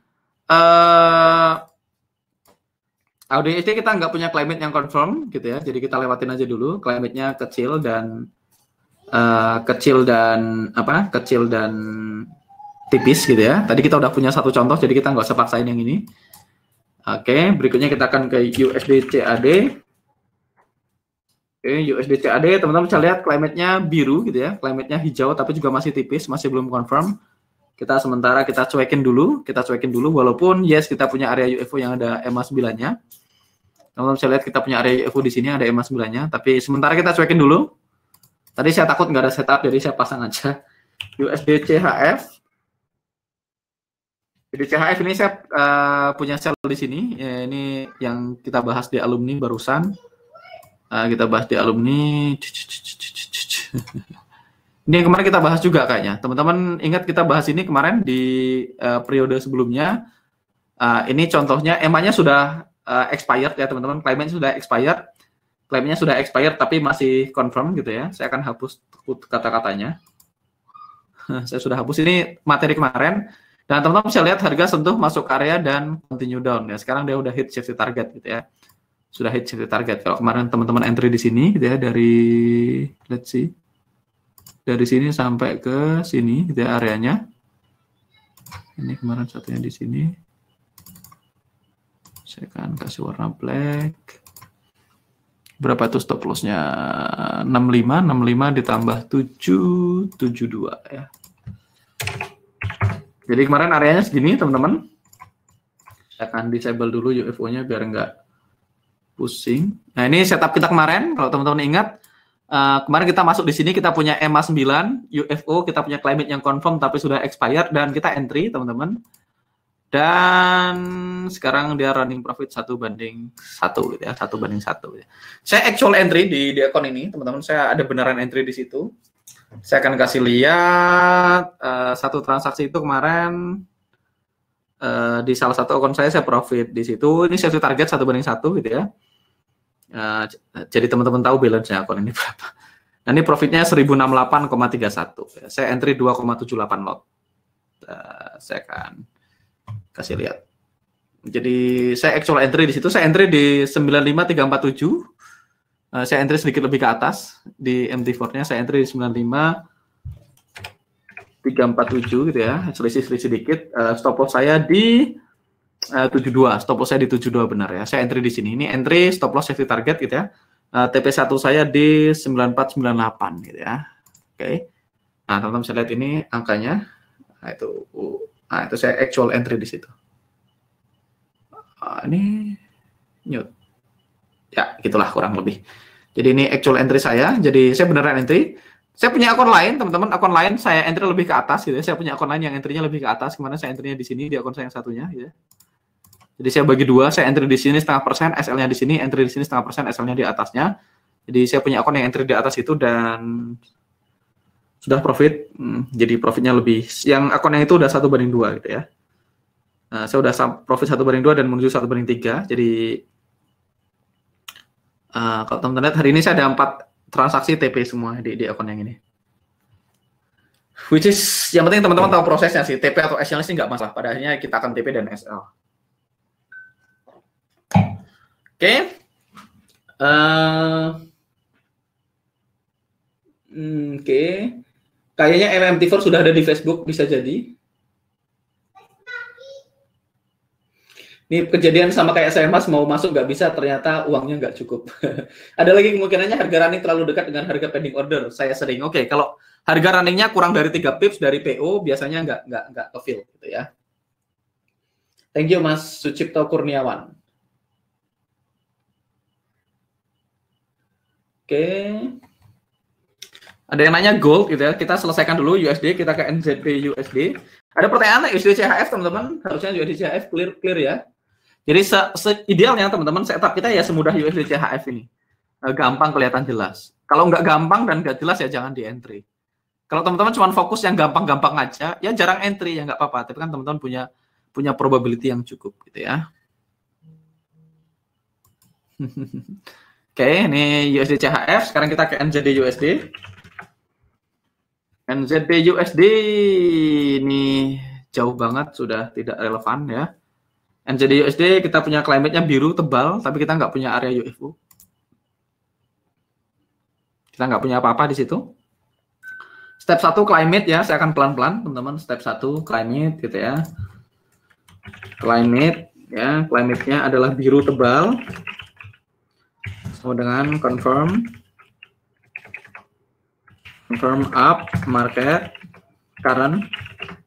Audio USD kita nggak punya climate yang confirm gitu ya, jadi kita lewatin aja dulu. Climate-nya kecil dan kecil dan tipis gitu ya. Tadi kita udah punya satu contoh, jadi kita nggak usah paksain yang ini. Oke, berikutnya kita akan ke USD CAD. Oke, USD CAD, teman-teman bisa lihat climate-nya biru gitu ya, climate-nya hijau tapi juga masih tipis, masih belum confirm. Sementara kita cuekin dulu, walaupun yes kita punya area UFO yang ada EMA 9-nya. Teman-teman bisa lihat kita punya area UFO di sini ada EMA 9-nya, tapi sementara kita cuekin dulu. Tadi saya takut nggak ada setup, jadi saya pasang aja USD CHF. Jadi CHF ini saya punya sel di sini, ya, ini yang kita bahas di alumni barusan. Kita bahas di alumni. Ini yang kemarin kita bahas juga kayaknya. Teman-teman ingat kita bahas ini kemarin di periode sebelumnya. Ini contohnya EMA-nya sudah expired ya teman-teman. Climate-nya sudah expired. Klaimnya sudah expired tapi masih confirm gitu ya. Saya akan hapus kata-katanya. Saya sudah hapus ini materi kemarin. Dan teman-teman bisa lihat harga sentuh masuk area dan continue down ya. Sekarang dia udah hit safety target gitu ya. Sudah hit safety target. Kalau kemarin teman-teman entry di sini gitu ya, dari let's see. Dari sini sampai ke sini gitu ya areanya. Ini kemarin satunya di sini. Saya akan kasih warna black. Berapa itu stop loss-nya? 65 ditambah 772 ya. Jadi kemarin areanya segini teman-teman. Saya akan disable dulu UFO-nya biar nggak pusing. Nah ini setup kita kemarin, kalau teman-teman ingat, kemarin kita masuk di sini, kita punya EMA 9, UFO, kita punya climate yang confirm tapi sudah expired, dan kita entry teman-teman. Dan sekarang dia running profit 1/1 gitu ya, 1/1 gitu. Saya actual entry di akun ini teman-teman, saya ada beneran entry di situ. Saya akan kasih lihat satu transaksi itu kemarin di salah satu akun saya profit di situ. Ini safety target 1/1 gitu ya. Jadi teman-teman tahu balance-nya akun ini berapa. Nah, ini profitnya 1068,31. Saya entry 2,78 lot. Saya akan kasih lihat. Jadi saya actual entry di situ. Saya entry di 95347. Saya entry sedikit lebih ke atas di MT4-nya. Saya entry di 95347 gitu ya. Selisih sedikit. Stop loss saya di 72, stop loss saya di 72 benar ya. Saya entry di sini. Ini entry stop loss safety target gitu ya. TP1 saya di 9498 gitu ya. Oke. Nah, teman-teman bisa lihat ini angkanya. Nah, itu saya actual entry di situ. Ini nyut. Ya, gitulah kurang lebih. Jadi ini actual entry saya. Jadi saya beneran entry. Saya punya akun lain, teman-teman. Akun lain saya entry lebih ke atas gitu ya. Saya punya akun lain yang entry-nya lebih ke atas. Kemana saya entry-nya di sini, di akun saya yang satunya gitu ya. Jadi saya bagi dua, saya entry di sini 0,5%, SL-nya di sini, entry di sini 0,5%, SL-nya di atasnya. Jadi saya punya akun yang entry di atas itu dan sudah profit. Jadi profitnya lebih. Yang akun yang itu udah 1/2 gitu ya. Saya udah profit 1/2 dan menuju 1/3. Jadi kalau teman-teman lihat hari ini saya ada 4 transaksi TP semua di akun yang ini. Which is yang penting teman-teman tahu prosesnya sih. TP atau SL sih nggak masalah. Pada akhirnya kita akan TP dan SL. Oke. Oke. Kayaknya MMT4 sudah ada di Facebook, bisa jadi. Ini kejadian sama kayak saya Mas, mau masuk nggak bisa, ternyata uangnya nggak cukup. Ada lagi kemungkinannya harga running terlalu dekat dengan harga pending order. Saya sering, oke, kalau harga runningnya kurang dari 3 pips dari PO, biasanya nggak ke-fill gitu ya. Thank you Mas Sucipto Kurniawan. Oke. Ada yang nanya gold gitu ya. Kita selesaikan dulu USD, kita ke NZD USD. Ada pertanyaan USD CHF teman-teman. Harusnya USD CHF clear ya. Jadi idealnya teman-teman setup kita ya semudah USD CHF ini. Gampang, kelihatan jelas. Kalau nggak gampang dan nggak jelas ya jangan di entry. Kalau teman-teman cuma fokus yang gampang-gampang aja, ya jarang entry ya nggak apa-apa. Tapi kan teman-teman punya probability yang cukup gitu ya. Oke, ini USD CHF. Sekarang kita ke NZD USD. NZD USD ini jauh banget, sudah tidak relevan ya. NZD USD kita punya climate-nya biru tebal, tapi kita nggak punya area UFO. Kita nggak punya apa-apa di situ. Step 1 climate ya, saya akan pelan-pelan teman-teman. Step 1 climate gitu ya. Climate ya, climate-nya adalah biru tebal. Sama dengan confirm up market current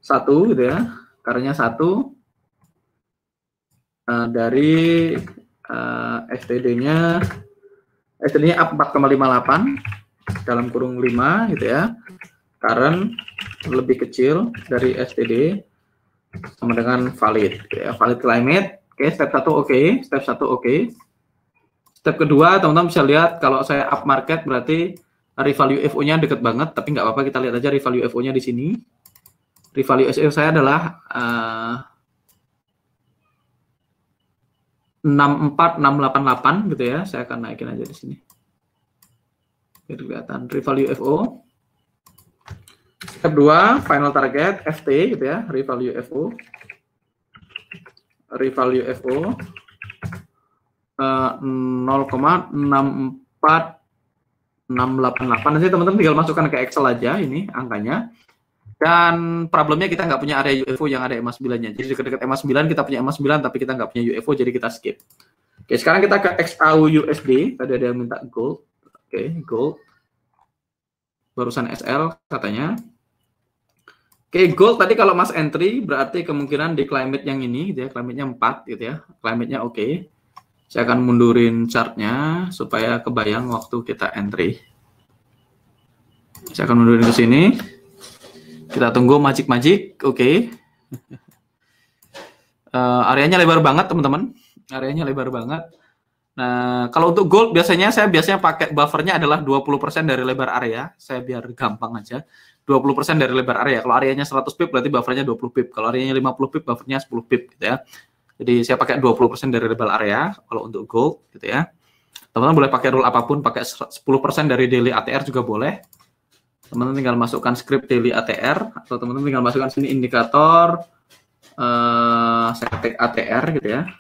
1 gitu ya. Current-nya 1 dari STD-nya up 4,58 dalam kurung 5 gitu ya. Current lebih kecil dari STD sama dengan valid ya. Valid climate. Oke, step 1 oke, step 1 oke. Step kedua teman-teman bisa lihat kalau saya up market berarti rival UFO-nya deket banget, tapi nggak apa-apa, kita lihat aja rival UFO-nya di sini. Rival UFO saya adalah 64688 gitu ya. Saya akan naikin aja di sini. Biar kelihatan rival UFO. Step 2, final target FT gitu ya, rival UFO. Rival UFO 0,64688. Nanti teman-teman tinggal masukkan ke Excel aja ini angkanya. Dan problemnya kita nggak punya area UFO yang ada EMA 9-nya. Jadi dekat-dekat EMA 9 kita punya EMA 9 tapi kita nggak punya UFO, jadi kita skip. Oke, sekarang kita ke XAU USD. Tadi ada yang minta gold. Oke, gold. Barusan SL katanya. Oke, gold tadi kalau Mas entry berarti kemungkinan di climate yang ini gitu ya, climate-nya 4 gitu ya. Climate-nya oke. Saya akan mundurin chart-nya supaya kebayang waktu kita entry. Saya akan mundurin ke sini. Kita tunggu magic, oke. Areanya lebar banget teman-teman. Areanya lebar banget. Nah, kalau untuk gold saya biasanya pakai buffernya adalah 20% dari lebar area. Saya biar gampang aja. 20% dari lebar area. Kalau areanya 100 pip berarti buffernya 20 pip. Kalau areanya 50 pip buffernya 10 pip gitu ya. Jadi saya pakai 20% dari lebar area kalau untuk gold gitu ya. Teman-teman boleh pakai rule apapun, pakai 10% dari daily ATR juga boleh. Teman-teman tinggal masukkan script daily ATR atau teman-teman tinggal masukkan sini indikator saya klik ATR gitu ya.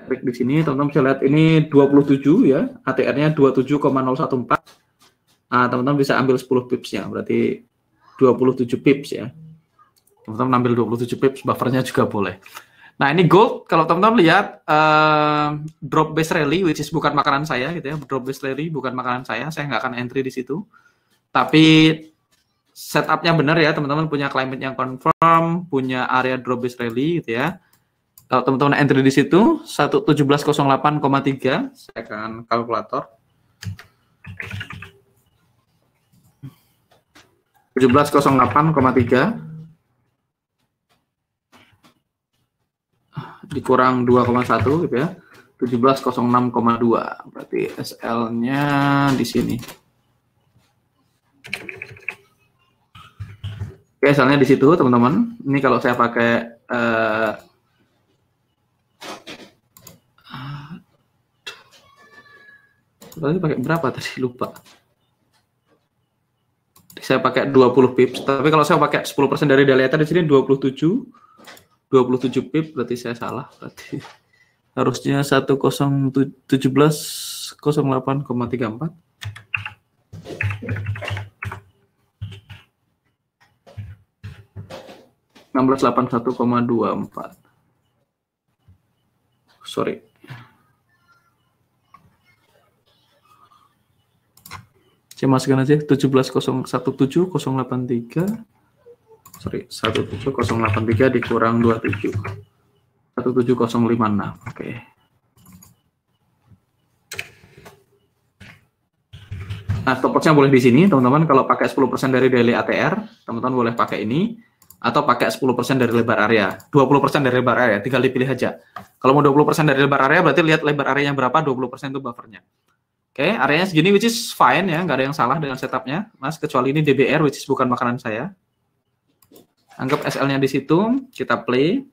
Klik di sini teman-teman bisa lihat ini 27 ya, ATR-nya 27,014. Nah, teman-teman bisa ambil 10 pips ya, berarti 27 pips ya. Teman-teman ambil 27 pips, buffernya juga boleh. Nah, ini gold, kalau teman-teman lihat drop base rally, which is bukan makanan saya gitu ya, drop base rally bukan makanan saya nggak akan entry di situ. Tapi setupnya benar ya, teman-teman punya climate yang confirm, punya area drop base rally gitu ya. Kalau teman-teman entry di situ 1708,3, saya akan kalkulator. 1708,3 dikurang 2,1 gitu ya. 1706,2 berarti SL-nya di sini. Oke, SL-nya di situ, teman-teman. Ini kalau saya pakai pakai berapa tadi lupa. Saya pakai 20 pips, tapi kalau saya pakai 10% dari daily ATR di sini 27 pip, berarti saya salah. Berarti harusnya 1708,34. 1681,24. Sorry. Saya masukkan aja 17017083. Sorry, 17083 dikurang 27. 17056. Oke. Nah, stop loss-nya boleh di sini, teman-teman. Kalau pakai 10% dari daily ATR, teman-teman boleh pakai ini, atau pakai 10% dari lebar area. 20% dari lebar area, tinggal dipilih aja. Kalau mau 20% dari lebar area, berarti lihat lebar areanya berapa, 20% itu buffernya. Oke, areanya segini, which is fine ya, nggak ada yang salah dengan setupnya, Mas, kecuali ini DBR, which is bukan makanan saya. Anggap SL-nya di situ, kita play.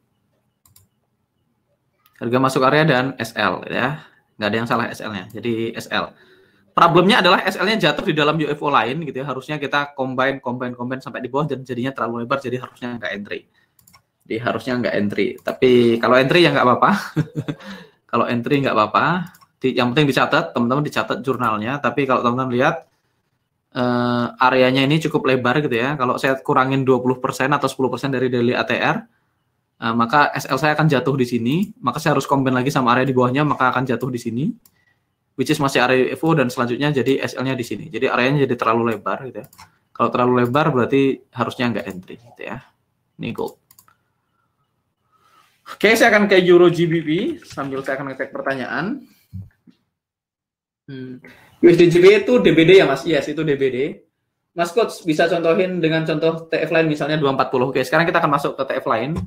Harga masuk area dan SL ya, nggak ada yang salah SL-nya, jadi SL. Problemnya adalah SL-nya jatuh di dalam UFO lain gitu ya. Harusnya kita combine sampai di bawah dan jadinya terlalu lebar, jadi harusnya nggak entry. Jadi harusnya nggak entry. Tapi kalau entry ya nggak apa-apa. Kalau entry nggak apa-apa. Yang penting dicatat, teman-teman dicatat jurnalnya. Tapi kalau teman-teman lihat areanya ini cukup lebar gitu ya. Kalau saya kurangin 20% atau 10% dari daily ATR, maka SL saya akan jatuh di sini. Maka saya harus combine lagi sama area di bawahnya, maka akan jatuh di sini. Which is masih area UFO dan selanjutnya jadi SL-nya di sini. Jadi areanya jadi terlalu lebar gitu ya. Kalau terlalu lebar berarti harusnya nggak entry gitu ya. Ini gold. Oke, saya akan ke Euro GBP sambil saya akan ngecek pertanyaan. USD GBP itu DBD ya Mas? Yes, itu DBD. Mas Coach bisa contohin dengan contoh TF lain misalnya 240. Oke, sekarang kita akan masuk ke TF lain.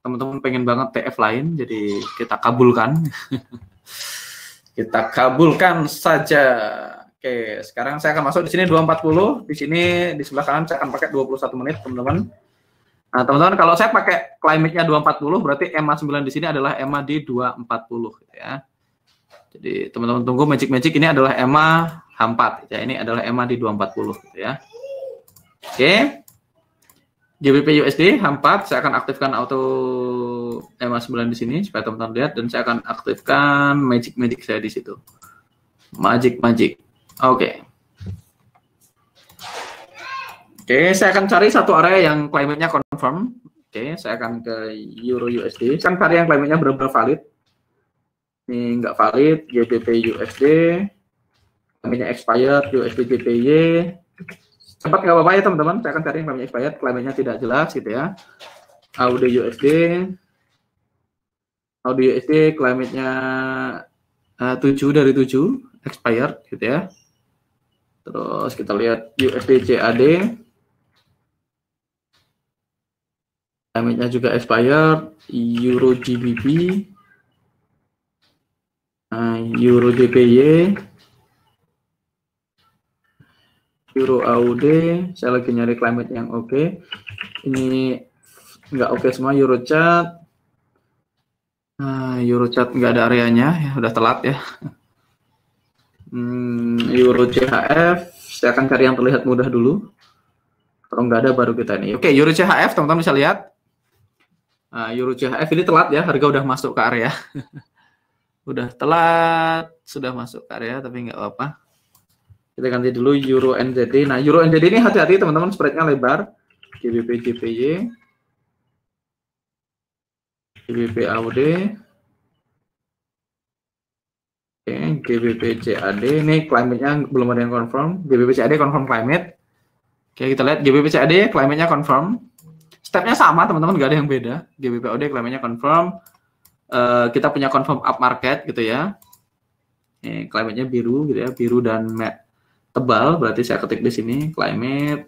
Teman-teman pengen banget TF lain, jadi kita kabulkan. Kita kabulkan saja. Oke, sekarang saya akan masuk di sini 240. Di sini di sebelah kanan saya akan pakai 21 menit, teman-teman. Nah, teman-teman kalau saya pakai climate-nya 240 berarti EMA 9 di sini adalah EMA di 240 gitu ya. Jadi teman-teman tunggu magic ini adalah EMA H4 gitu ya. Ini adalah EMA di 240 gitu ya. Oke. GBP USD H4 saya akan aktifkan auto EMA 9 di sini supaya teman-teman lihat dan saya akan aktifkan magic saya di situ. Magic. Oke. Oke, saya akan cari satu area yang climate-nya confirm. Oke, saya akan ke Euro USD. Saya akan cari yang climate-nya benar-benar valid. Ini nggak valid, GBP USD. Climate-nya expired, USD GPY. Cepat nggak apa-apa ya teman-teman. Saya akan cari yang climate expired, climate-nya tidak jelas gitu ya. AUD USD. AUD USD, climate-nya 7 dari 7, expired gitu ya. Terus kita lihat USD CAD. Climate-nya juga expired, Euro GBP, Euro DPY, Euro AUD. Saya lagi nyari climate yang oke. Ini nggak oke semua. Euro chart, nggak ada areanya, ya udah telat ya. Euro CHF, saya akan cari yang terlihat mudah dulu. Kalau nggak ada baru kita ini. Oke, Euro CHF teman-teman bisa lihat. Euro CHF ini telat ya, harga udah masuk ke area. Udah telat, sudah masuk ke area, tapi nggak apa-apa. Kita ganti dulu Euro NZD. Nah, Euro NZD ini hati-hati teman-teman, spreadnya lebar. GBP GPY, GBP AUD, oke, GBP CAD. Ini climate-nya belum ada yang confirm. GBP CAD confirm climate. Oke, kita lihat GBP CAD climate-nya confirm. Stepnya sama teman-teman, nggak ada yang beda. GBP AUD climate-nya confirm. Kita punya confirm up market gitu ya. Ini climate-nya biru gitu ya, biru dan tebal. Berarti saya ketik di sini climate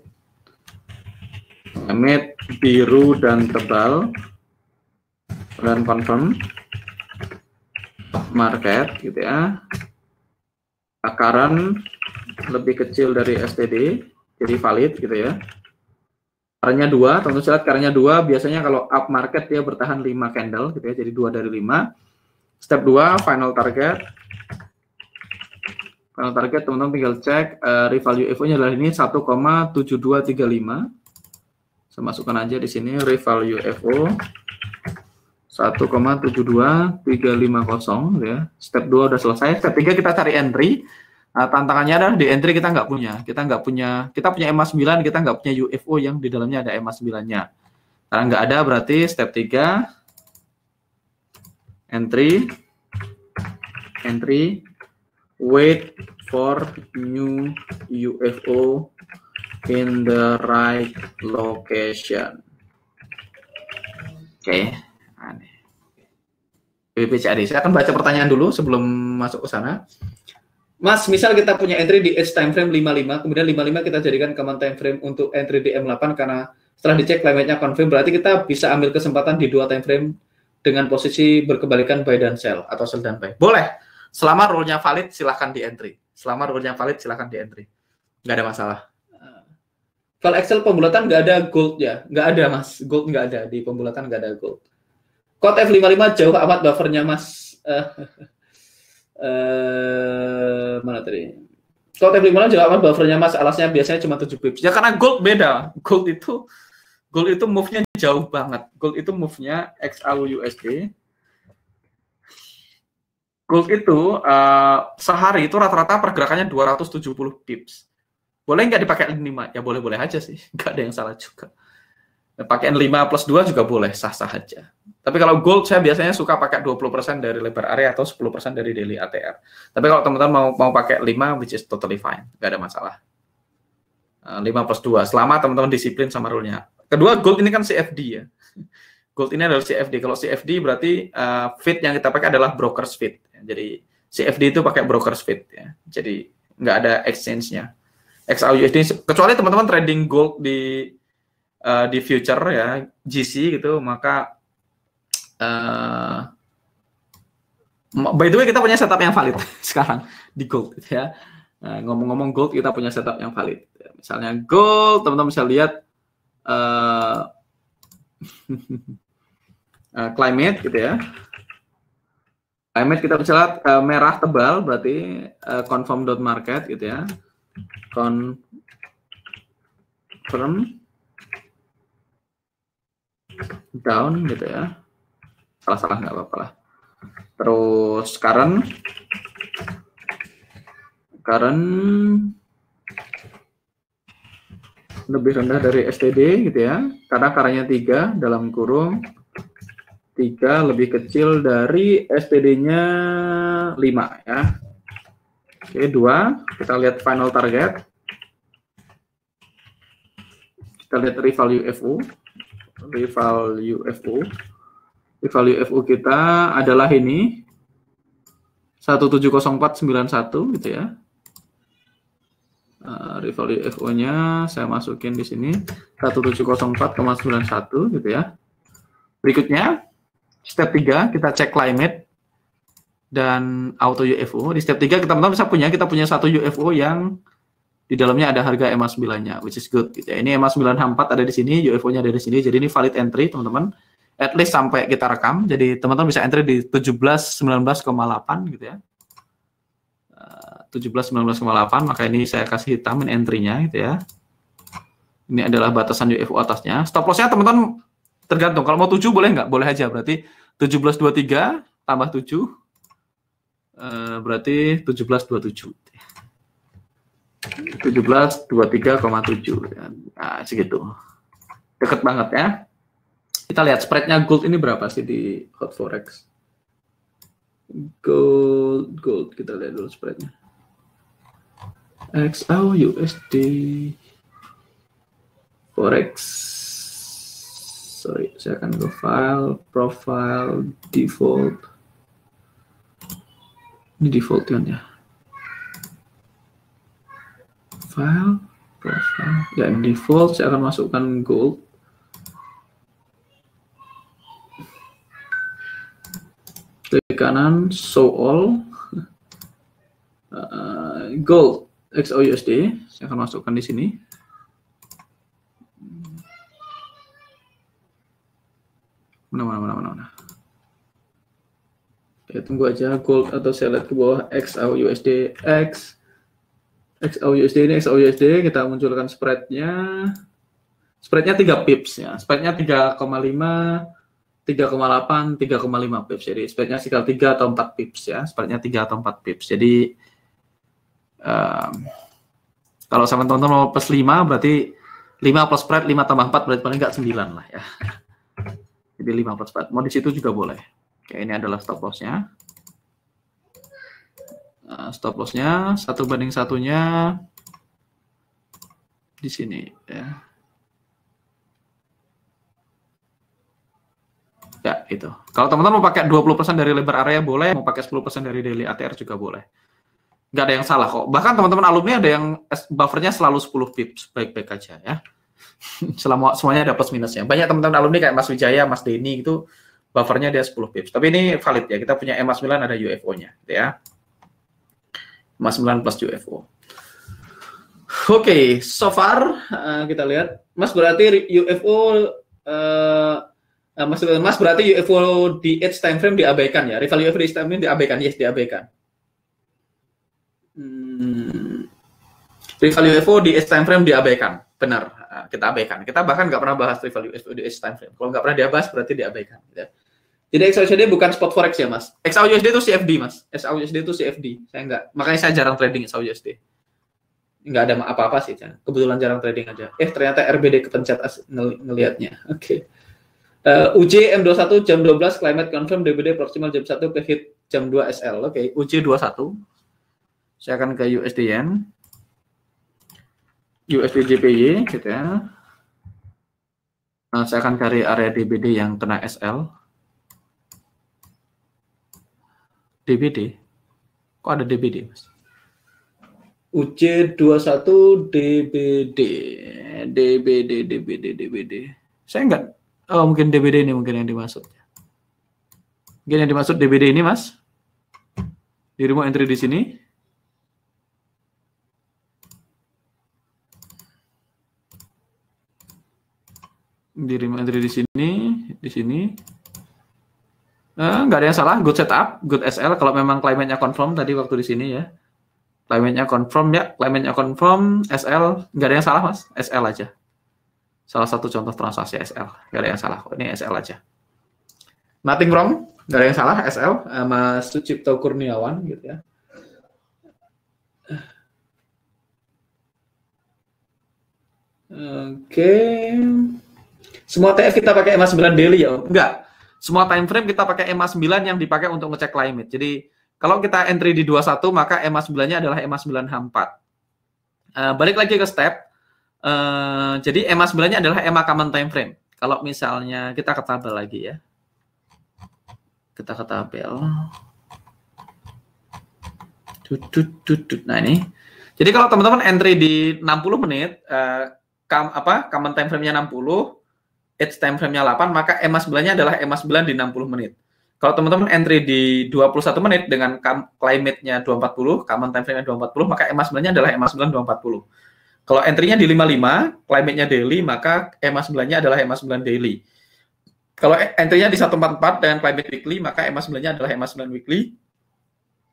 biru dan tebal dan confirm up market gitu ya. Takaran lebih kecil dari STD, jadi valid gitu ya. Caranya 2, teman-teman lihat caranya 2, biasanya kalau up market dia bertahan 5 candle gitu ya, jadi 2 dari 5. Step 2, final target. Final target teman-teman tinggal cek rival UFO-nya adalah ini 1,7235. Saya masukkan aja di sini rival UFO 1,72350 ya. Step 2 udah selesai. Step 3 kita cari entry. Nah, tantangannya adalah di entry kita punya EMA 9, kita nggak punya UFO yang di dalamnya ada EMA 9-nya. Karena nggak ada berarti step 3 entry, wait for new UFO in the right location. Oke. BBCAD. Saya akan baca pertanyaan dulu sebelum masuk ke sana. Mas, misal kita punya entry di edge time frame 55, kemudian 55 kita jadikan common time frame untuk entry di M8 karena setelah dicek climate-nya confirm, berarti kita bisa ambil kesempatan di dua time frame dengan posisi berkebalikan buy dan sell atau sell dan buy. Boleh. Selama rule-nya valid silahkan di entry. Selama rule-nya valid silahkan di entry. Nggak ada masalah. Kalau Excel pembulatan nggak ada gold ya, nggak ada Mas. Gold nggak ada, di pembulatan nggak ada gold. Code F55 jauh amat buffernya Mas. Mana tadi? Kalau F55 jauh amat buffernya Mas, alasnya biasanya cuma 7 pips. Ya karena gold beda. Gold itu move-nya jauh banget. Gold itu move-nya XAUUSD. Gold itu sehari itu rata-rata pergerakannya 270 pips. Boleh nggak dipakai N5? Ya boleh-boleh aja sih. Nggak ada yang salah juga. Pakai N5+2 juga boleh, sah-sah aja. Tapi kalau gold saya biasanya suka pakai 20% dari lebar area atau 10% dari daily ATR. Tapi kalau teman-teman mau pakai 5, which is totally fine. Nggak ada masalah. 5+2, selama teman-teman disiplin sama rule-nya. Kedua, gold ini kan CFD ya. Gold ini adalah CFD. Kalau CFD berarti feed yang kita pakai adalah broker's feed. Jadi CFD itu pakai broker's feed ya. Jadi nggak ada exchange-nya. XAUUSD, kecuali teman-teman trading gold di future ya, GC gitu, maka by the way kita punya setup yang valid sekarang di gold ya. Ngomong-ngomong gold, kita punya setup yang valid. Misalnya gold, teman-teman bisa lihat climate gitu ya. Climate kita bisa lihat merah tebal berarti confirm.market gitu ya. Confirm down gitu ya. Salah-salah nggak apa-apa lah. Terus current lebih rendah dari STD gitu ya, karena karanya 3 dalam kurung 3 lebih kecil dari STD-nya 5 ya. Oke, 2, kita lihat final target. Kita lihat rival UFO. Rival UFO kita adalah ini 170491 gitu ya. Rival UFO-nya saya masukin di sini 1704,91 gitu ya. Berikutnya step 3 kita cek climate dan auto UFO. Di step 3 kita bisa kita punya satu UFO yang di dalamnya ada harga EMA9-nya, which is good gitu ya. Ini EMA9H4 ada di sini, UFO-nya ada di sini. Jadi ini valid entry, teman-teman. At least sampai kita rekam. Jadi teman-teman bisa entry di 1719,8 gitu ya. 1719,8, maka ini saya kasih hitamin entry-nya gitu ya. Ini adalah batasan UFO atasnya. Stop loss-nya teman-teman tergantung. Kalau mau 7 boleh nggak? Boleh aja. Berarti 1723 tambah 7 berarti 1727. 1723,7. Nah, segitu. Deket banget ya. Kita lihat spreadnya gold ini berapa sih di Hot Forex. Gold kita lihat dulu spreadnya. XAUUSD Forex. Sorry, saya akan ke profile, default. Ini default kan ya. File, profile, ya default saya akan masukkan gold. Klik kanan, show all, gold XAUUSD, saya akan masukkan di sini. Mana. Ya, tunggu aja gold atau saya lihat ke bawah XAUUSD XAUUSD ini XAUUSD kita munculkan spreadnya 3 pips ya, spreadnya 3,5 3,8 3,5 pips, jadi spreadnya sekitar 3 atau 4 pips ya, spreadnya 3 atau 4 pips. Jadi kalau sama teman-teman mau plus 5 berarti 5 plus spread 5 tambah 4 berarti paling nggak 9 lah ya. Jadi 5 plus spread, mau di situ juga boleh. Oke, ini adalah stop loss-nya. Stop loss-nya 1/1-nya di sini ya. Ya, itu. Kalau teman-teman mau pakai 20% dari lebar area boleh, mau pakai 10% dari daily ATR juga boleh. nggak ada yang salah kok. Bahkan teman-teman alumni ada yang buffernya selalu 10 pips, baik-baik aja ya. Selama semuanya ada plus minusnya. Banyak teman-teman alumni kayak Mas Wijaya, Mas Denny itu buffernya dia 10 pips. Tapi ini valid ya. Kita punya EMA 9 ada UFO-nya, gitu ya. EMA 9 plus UFO. Oke, so far kita lihat, Mas berarti UFO, Mas berarti UFO di edge time frame diabaikan ya, rival UFO di edge time frame diabaikan, yes diabaikan. Rival UFO di edge time frame diabaikan, benar, kita abaikan. Kita bahkan nggak pernah bahas rival UFO di edge time frame. Kalau nggak pernah dibahas berarti diabaikan. Gitu. Jadi XAUUSD bukan spot forex ya Mas. XAUUSD itu CFD Mas. XAUUSD itu CFD. Saya nggak, makanya saya jarang trading XAUUSD. Nggak ada apa-apa sih, kebetulan jarang trading aja. Ternyata RBD kepencet ngelihatnya. Oke. UJ M21 jam 12 climate confirm DBD proximal jam 1 ke hit jam 2 SL. Oke, UJ 21. Saya akan ke USD Yen. USD JPY gitu ya. Nah, saya akan cari area DBD yang kena SL. DBD. Kok ada DBD, Mas? UJ21 DBD. Saya enggak, oh mungkin DBD ini mungkin yang dimaksud. Mungkin yang dimaksud DBD ini Mas. Di remote entry di sini. Di remote entry di sini. Enggak ada yang salah, good setup, good SL kalau memang climate-nya confirm tadi waktu di sini ya. Climate-nya confirm ya, climate-nya confirm, SL, nggak ada yang salah Mas, SL aja. Salah satu contoh transaksi SL, nggak ada yang salah kok, ini SL aja. Nothing wrong, nggak ada yang salah SL, Mas Sucipto Kurniawan gitu ya. Oke. Semua TF kita pakai EMA 9 daily ya? Enggak. Semua time frame kita pakai EMA 9 yang dipakai untuk ngecek climate. Jadi kalau kita entry di 21, maka EMA 9-nya adalah EMA 9 H4. Balik lagi ke step. Jadi EMA 9-nya adalah EMA common time frame. Kalau misalnya kita ke tabel lagi ya. Kita ke tabel. Nah ini. Jadi kalau teman-teman entry di 60 menit, common time frame-nya 60, edge time frame-nya 8, maka EMA 9-nya adalah EMA 9 di 60 menit. Kalau teman-teman entry di 21 menit dengan climate-nya 240, common time frame-nya 240, maka EMA 9-nya adalah EMA 9 240. Kalau entry-nya di 55, climate-nya daily, maka EMA 9-nya adalah EMA 9 daily. Kalau entry-nya di 144 dengan climate weekly, maka EMA 9-nya adalah EMA 9 weekly.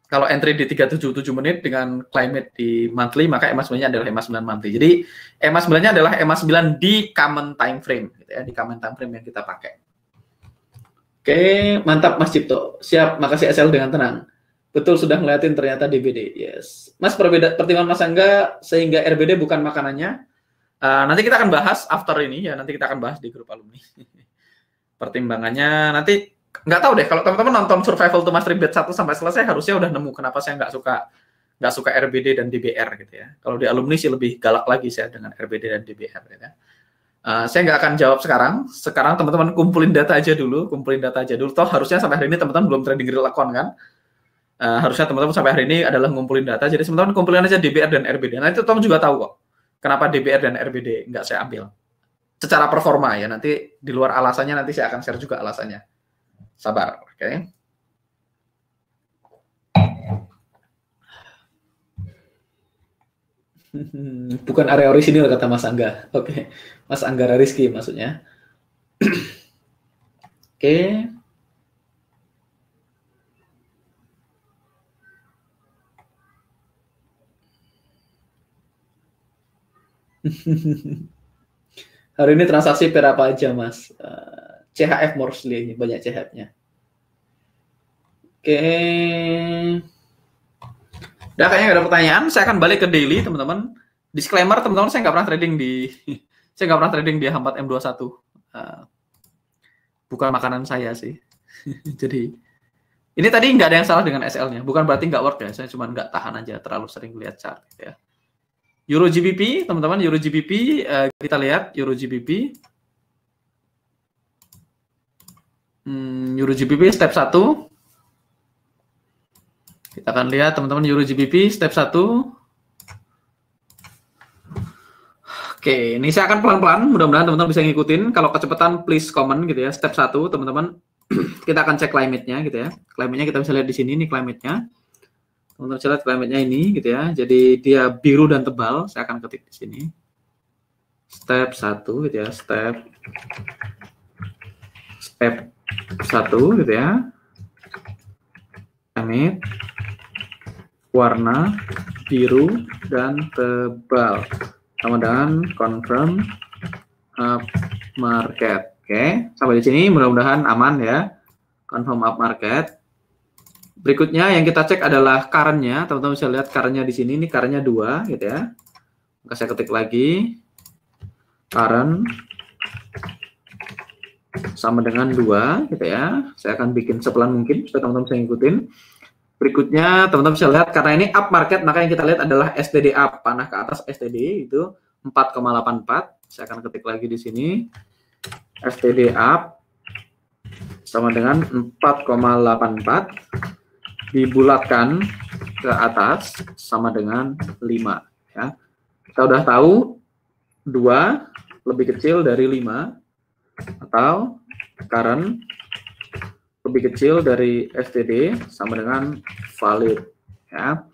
Kalau entry di 377 menit dengan climate di monthly, maka EMA 9-nya adalah EMA 9 monthly. Jadi EMA 9-nya adalah EMA 9 di common time frame, gitu ya, di common time frame yang kita pakai. Oke, mantap Mas Cipto. Siap, makasih SL dengan tenang. Betul, sudah ngeliatin ternyata DBD. Yes. Mas, pertimbangan Mas Angga sehingga RBD bukan makanannya. Nanti kita akan bahas after ini ya, nanti kita akan bahas di grup alumni. Pertimbangannya nanti nggak tahu deh, kalau teman-teman nonton Survival to Mastery Batch 1 sampai selesai harusnya udah nemu kenapa saya nggak suka RBD dan DBR gitu ya. Kalau di alumni sih lebih galak lagi saya dengan RBD dan DBR gitu ya. Saya nggak akan jawab sekarang. Sekarang teman-teman kumpulin data aja dulu. Toh harusnya sampai hari ini teman-teman belum trading real account kan? Harusnya teman-teman sampai hari ini adalah ngumpulin data. Jadi teman-teman kumpulin aja DBR dan RBD. Nanti teman-teman juga tahu kok kenapa DBR dan RBD nggak saya ambil. Secara performa ya. Nanti di luar alasannya nanti saya akan share juga alasannya. Sabar, oke? Okay? Bukan area orisinil kata Mas Angga. Oke, Mas Anggara Rizky maksudnya. Oke. Hari ini transaksi per apa aja Mas? CHF mostly, banyak CHF-nya. Oke. Udah kayaknya nggak ada pertanyaan, saya akan balik ke daily teman-teman. Disclaimer teman-teman, saya nggak pernah trading di H4 M21. Bukan makanan saya sih. Jadi ini tadi nggak ada yang salah dengan SL-nya. Bukan berarti nggak work ya, saya cuma nggak tahan aja terlalu sering lihat chart gitu ya. Euro GBP teman-teman, Euro GBP kita lihat Euro GBP. Euro GBP step 1. Kita akan lihat teman-teman Euro GBP step 1. Oke, ini saya akan pelan-pelan, mudah-mudahan teman-teman bisa ngikutin. Kalau kecepatan please comment gitu ya. Step 1 teman-teman, kita akan cek climate-nya gitu ya. Climate-nya kita bisa lihat di sini, ini climate-nya. Teman-teman bisa lihat climate-nya ini gitu ya. Jadi dia biru dan tebal, saya akan ketik di sini. Step 1 gitu ya, step 1 gitu ya. Climate, warna biru dan tebal. Sama dengan confirm up market. Oke, sampai di sini mudah-mudahan aman ya. Confirm up market. Berikutnya yang kita cek adalah current-nya. Teman-teman bisa lihat current-nya di sini. Ini current-nya 2 gitu ya. Maka saya ketik lagi. Current sama dengan 2 gitu ya. Saya akan bikin sepelan mungkin supaya teman-teman bisa ngikutin. Berikutnya teman-teman bisa lihat karena ini up market, maka yang kita lihat adalah STD up, panah ke atas STD itu 4,84. Saya akan ketik lagi di sini. STD up sama dengan 4,84 dibulatkan ke atas sama dengan 5 ya. Kita udah tahu 2 lebih kecil dari 5 atau current lebih kecil dari STD sama dengan valid ya.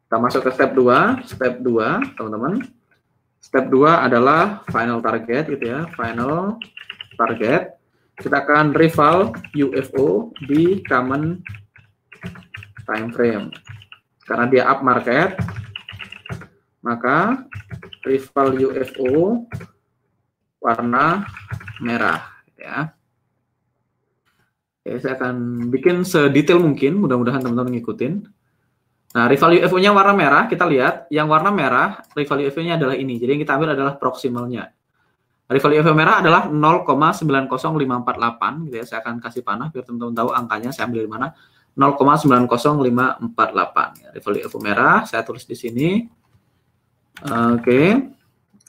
Kita masuk ke step 2. Step 2 teman-teman. Step 2 adalah final target gitu ya. Final target. Kita akan rival UFO di common time frame. Karena dia up market, maka rival UFO warna merah ya. Oke, saya akan bikin sedetail mungkin, mudah-mudahan teman-teman ngikutin. Nah, rival UFO-nya warna merah, kita lihat yang warna merah, rival UFO-nya adalah ini. Jadi yang kita ambil adalah proximalnya. Rival UFO merah adalah 0,90548 gitu ya. Saya akan kasih panah biar teman-teman tahu angkanya saya ambil dari mana. 0,90548 ya. Rival UFO merah saya tulis di sini. Oke.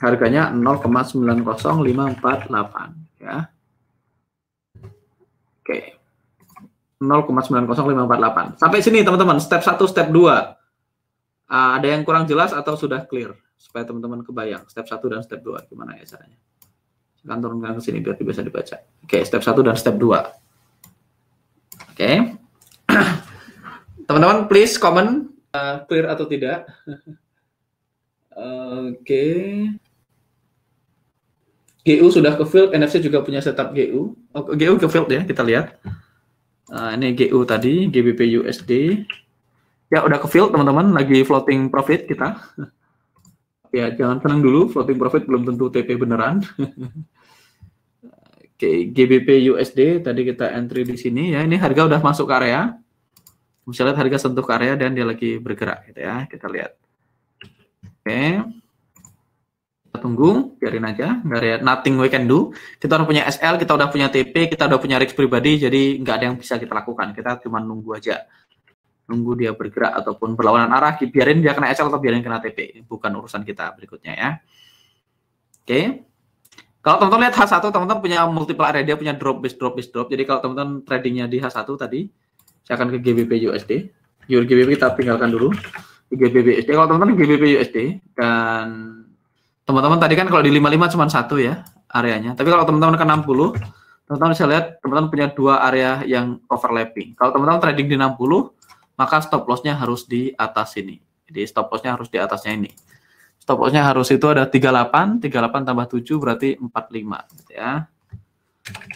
Harganya 0,90548 ya. Oke. 0,90548. Sampai sini teman-teman, step 1, step 2. Ada yang kurang jelas atau sudah clear? Supaya teman-teman kebayang step 1 dan step 2 gimana ya caranya. Saya akan turunkan ke sini biar bisa dibaca. Oke, step 1 dan step 2. Oke. Teman-teman please comment clear atau tidak. Oke. GU sudah ke field, NFC juga punya setup GU. Oh, GU ke field ya, kita lihat. Ini GU tadi, GBP USD. Ya, udah ke field teman-teman, lagi floating profit kita. Ya, jangan tenang dulu, floating profit belum tentu TP beneran. Oke, GBP USD tadi kita entry di sini ya. Ini harga udah masuk ke area. Bisa lihat harga sentuh ke area dan dia lagi bergerak gitu ya. Kita lihat. Oke. Kita tunggu, biarin aja, nggak ada nothing we can do. Kita udah punya SL, kita udah punya TP, kita udah punya risk pribadi, jadi nggak ada yang bisa kita lakukan. Kita cuma nunggu aja, nunggu dia bergerak ataupun berlawanan arah, biarin dia kena SL atau biarin kena TP, bukan urusan kita berikutnya ya. Oke, kalau teman-teman lihat H1, teman-teman punya multiple area, dia punya drop base drop base drop. Jadi kalau teman-teman tradingnya di H1 tadi, saya akan ke GBP USD. Euro GBP kita tinggalkan dulu. Di GBP USD, kalau teman-teman GBP USD dan teman-teman tadi kan kalau di 55 cuma 1 ya areanya. Tapi kalau teman-teman ke 60, teman-teman bisa lihat teman-teman punya 2 area yang overlapping. Kalau teman-teman trading di 60, maka stop loss-nya harus di atas ini. Jadi stop loss-nya harus di atasnya ini. Stop loss-nya harus itu ada 38, 38 tambah 7 berarti 45 gitu ya.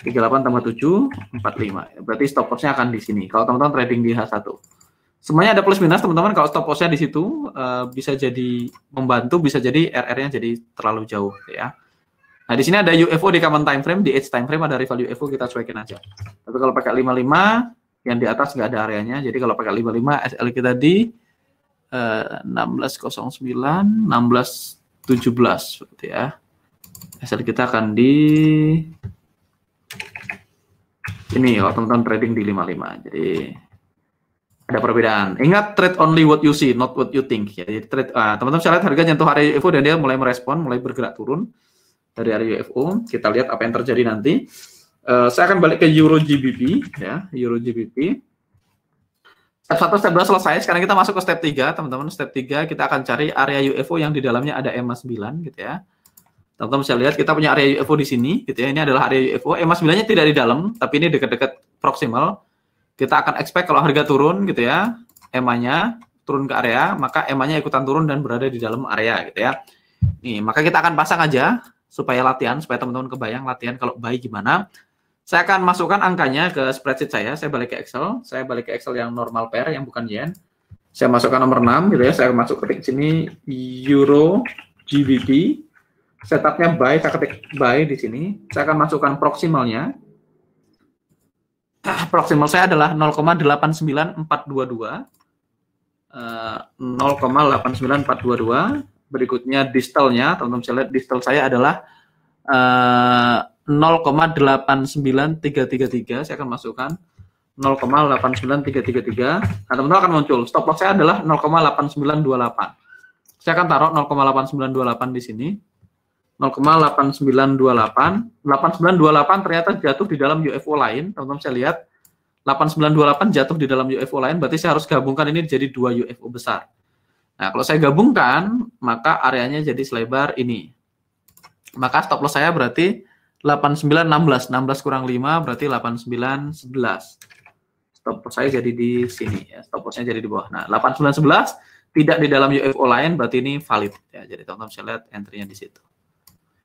38 tambah 7, 45. Berarti stop loss-nya akan di sini. Kalau teman-teman trading di H1. Semuanya ada plus minus teman-teman. Kalau stop loss-nya di situ bisa jadi membantu, bisa jadi RR-nya jadi terlalu jauh ya. Nah, di sini ada UFO di common time frame, di edge time frame ada rival UFO, kita cuekin aja. Tapi kalau pakai 55 yang di atas nggak ada areanya. Jadi kalau pakai 55 SL kita di 1609, 1617 seperti ya. SL kita akan di ini kalau teman-teman trading di 55. Jadi ada perbedaan. Ingat, trade only what you see, not what you think. Jadi teman-teman bisa lihat harga nyentuh area UFO dan dia mulai merespon, mulai bergerak turun dari area UFO. Kita lihat apa yang terjadi nanti. Saya akan balik ke Euro GBP ya, Euro GBP. Step 1, step 2 selesai. Sekarang kita masuk ke step 3, teman-teman. Step 3 kita akan cari area UFO yang di dalamnya ada EMA 9 gitu ya. Teman-teman bisa lihat kita punya area UFO di sini gitu ya. Ini adalah area UFO. EMA 9-nya tidak di dalam, tapi ini dekat-dekat proximal. Kita akan expect kalau harga turun gitu ya, EMA-nya turun ke area, maka EMA-nya ikutan turun dan berada di dalam area gitu ya. Nih, maka kita akan pasang aja supaya latihan, supaya teman-teman kebayang latihan kalau buy gimana. Saya akan masukkan angkanya ke spreadsheet saya balik ke Excel, saya balik ke Excel yang normal pair, yang bukan yen. Saya masukkan nomor 6 gitu ya, saya masuk ketik sini Euro GBP, setupnya buy, saya ketik buy di sini. Saya akan masukkan proximalnya. Proximal saya adalah 0,89422. 0,89422. Berikutnya distalnya, teman-teman bisa lihat distal saya adalah 0,89333. Saya akan masukkan 0,89333. Nah, teman-teman akan muncul. Stop loss saya adalah 0,8928. Saya akan taruh 0,8928 di sini. 0,8928. 8928 ternyata jatuh di dalam UFO lain. Teman-teman bisa lihat 8928 jatuh di dalam UFO lain, berarti saya harus gabungkan ini jadi 2 UFO besar. Nah, kalau saya gabungkan, maka areanya jadi selebar ini. Maka stop loss saya berarti 8916. 16 kurang 5 berarti 8911. Stop loss saya jadi di sini ya. Stop loss-nya jadi di bawah. Nah, 8911 tidak di dalam UFO lain berarti ini valid ya. Jadi teman-teman bisa lihat entry-nya di situ.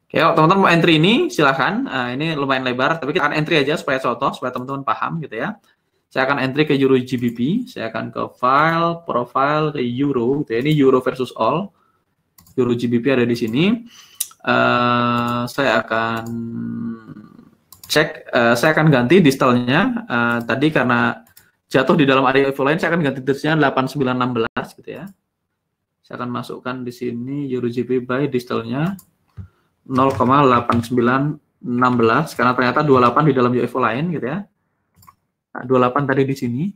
Oke, kalau teman-teman mau entry ini silahkan. Ini lumayan lebar, tapi kita akan entry aja supaya contoh, supaya teman-teman paham gitu ya. Saya akan entry ke Euro GBP, saya akan ke file, profile, ke Euro, gitu ya. Ini Euro versus all. Euro GBP ada di sini. Saya akan cek, saya akan ganti distalnya. Tadi karena jatuh di dalam area UFO lain, saya akan ganti distalnya 8916 gitu ya. Saya akan masukkan di sini Euro GBP by distalnya 0,8916 karena ternyata 28 di dalam UFO lain gitu ya. Nah, 28 tadi di sini.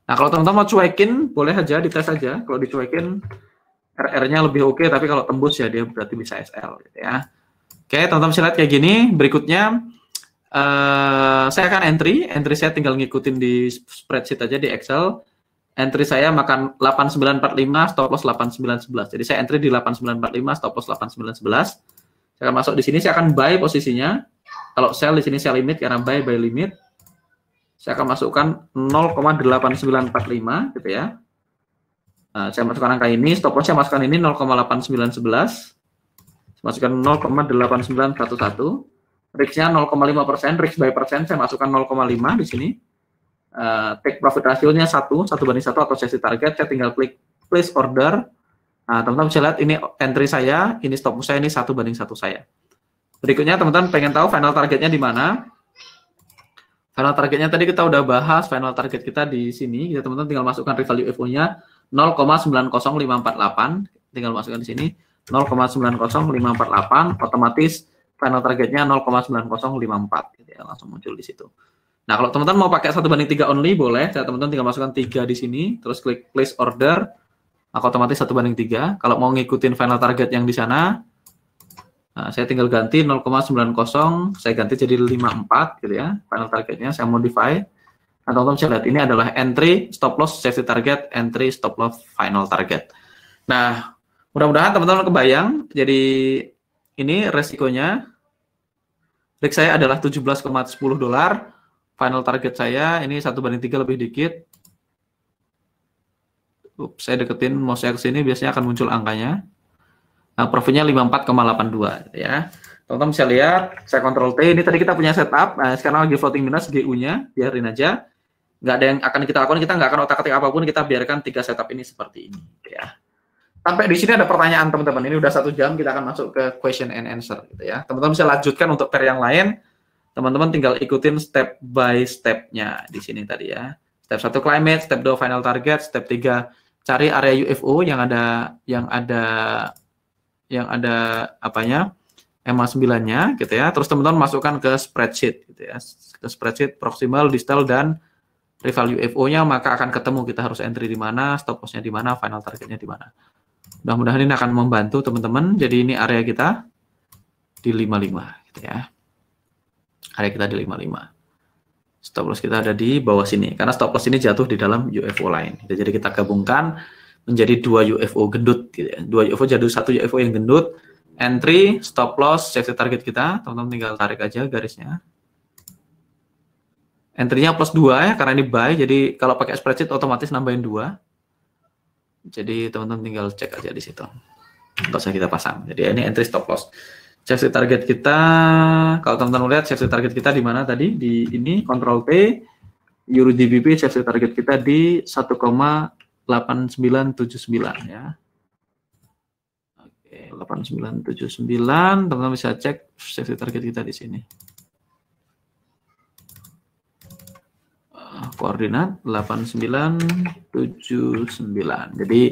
Nah, kalau teman-teman mau cuekin, boleh aja dites aja. Kalau dicuekin RR-nya lebih oke, tapi kalau tembus ya dia berarti bisa SL gitu ya. Oke, teman-teman bisa lihat kayak gini. Berikutnya saya akan entry saya tinggal ngikutin di spreadsheet aja di Excel. Entry saya makan 8945, stop loss 8911. Jadi saya entry di 8945, stop loss 8911. Saya akan masuk di sini, saya akan buy posisinya. Kalau sell di sini saya limit karena buy limit. Saya akan masukkan 0,8945 gitu ya. Saya masukkan angka ini, stop loss saya masukkan ini 0,8911. Saya masukkan 0,8911. Risk-nya 0,5%, risk by persen saya masukkan 0,5 di sini. Take profit ratio-nya 1 banding 1 atau sesi target, saya tinggal klik place order. Nah, teman-teman bisa lihat ini entry saya, ini stop loss saya, ini 1 banding 1 saya. Berikutnya teman-teman pengen tahu final targetnya di mana? Final targetnya tadi kita udah bahas, final target kita di sini. Ya, teman-teman tinggal masukkan rival UFO-nya 0,90548. Tinggal masukkan di sini 0,90548. Otomatis final targetnya 0,9054. Gitu ya, langsung muncul di situ. Nah, kalau teman-teman mau pakai 1 banding 3 only boleh. Teman-teman tinggal masukkan 3 di sini, terus klik place order. Maka otomatis 1 banding 3. Kalau mau ngikutin final target yang di sana, nah, saya tinggal ganti 0,90, saya ganti jadi 54 gitu ya. Final targetnya saya modify. Nah, teman-teman bisa lihat ini adalah entry, stop loss, safety target, entry, stop loss, final target. Nah, mudah-mudahan teman-teman kebayang. Jadi ini resikonya. Risk saya adalah 17,10 dolar. Final target saya ini 1 banding 3 lebih dikit. Saya deketin mouse saya ke sini, biasanya akan muncul angkanya. Nah, profitnya 54,82 ya. Teman-teman bisa lihat, saya Ctrl T, ini tadi kita punya setup, nah, sekarang lagi floating minus GU-nya, biarin aja. Nggak ada yang akan kita lakukan, kita nggak akan otak-atik apapun, kita biarkan 3 setup ini seperti ini ya. Sampai di sini ada pertanyaan teman-teman, ini udah 1 jam, kita akan masuk ke question and answer gitu ya. Teman-teman bisa lanjutkan untuk pair yang lain, teman-teman tinggal ikutin step by step-nya di sini tadi ya. Step 1 climate, step 2 final target, step 3 cari area UFO yang ada apanya, EMA 9-nya gitu ya. Terus teman-teman masukkan ke spreadsheet gitu ya. Ke spreadsheet proximal, distal dan rival UFO-nya, maka akan ketemu kita harus entry di mana, stop loss-nya di mana, final targetnya di mana. Mudah-mudahan ini akan membantu teman-teman. Jadi ini area kita di 55 gitu ya. Area kita di 55. Stop loss kita ada di bawah sini karena stop loss ini jatuh di dalam UFO lain. Jadi kita gabungkan menjadi 2 UFO gendut gitu ya. 2 UFO jadi 1 UFO yang gendut. Entry, stop loss, safety target kita, teman-teman tinggal tarik aja garisnya. Entry-nya plus 2 ya karena ini buy. Jadi kalau pakai spreadsheet otomatis nambahin 2. Jadi teman-teman tinggal cek aja di situ. Nggak usah kita pasang. Jadi ini entry, stop loss. Safety target kita, kalau teman-teman lihat safety target kita di mana tadi? Di ini, Ctrl P, Euro GBP safety target kita di 1,8979 ya. Oke, 8979, teman-teman bisa cek safety target kita di sini. Koordinat 8979. Jadi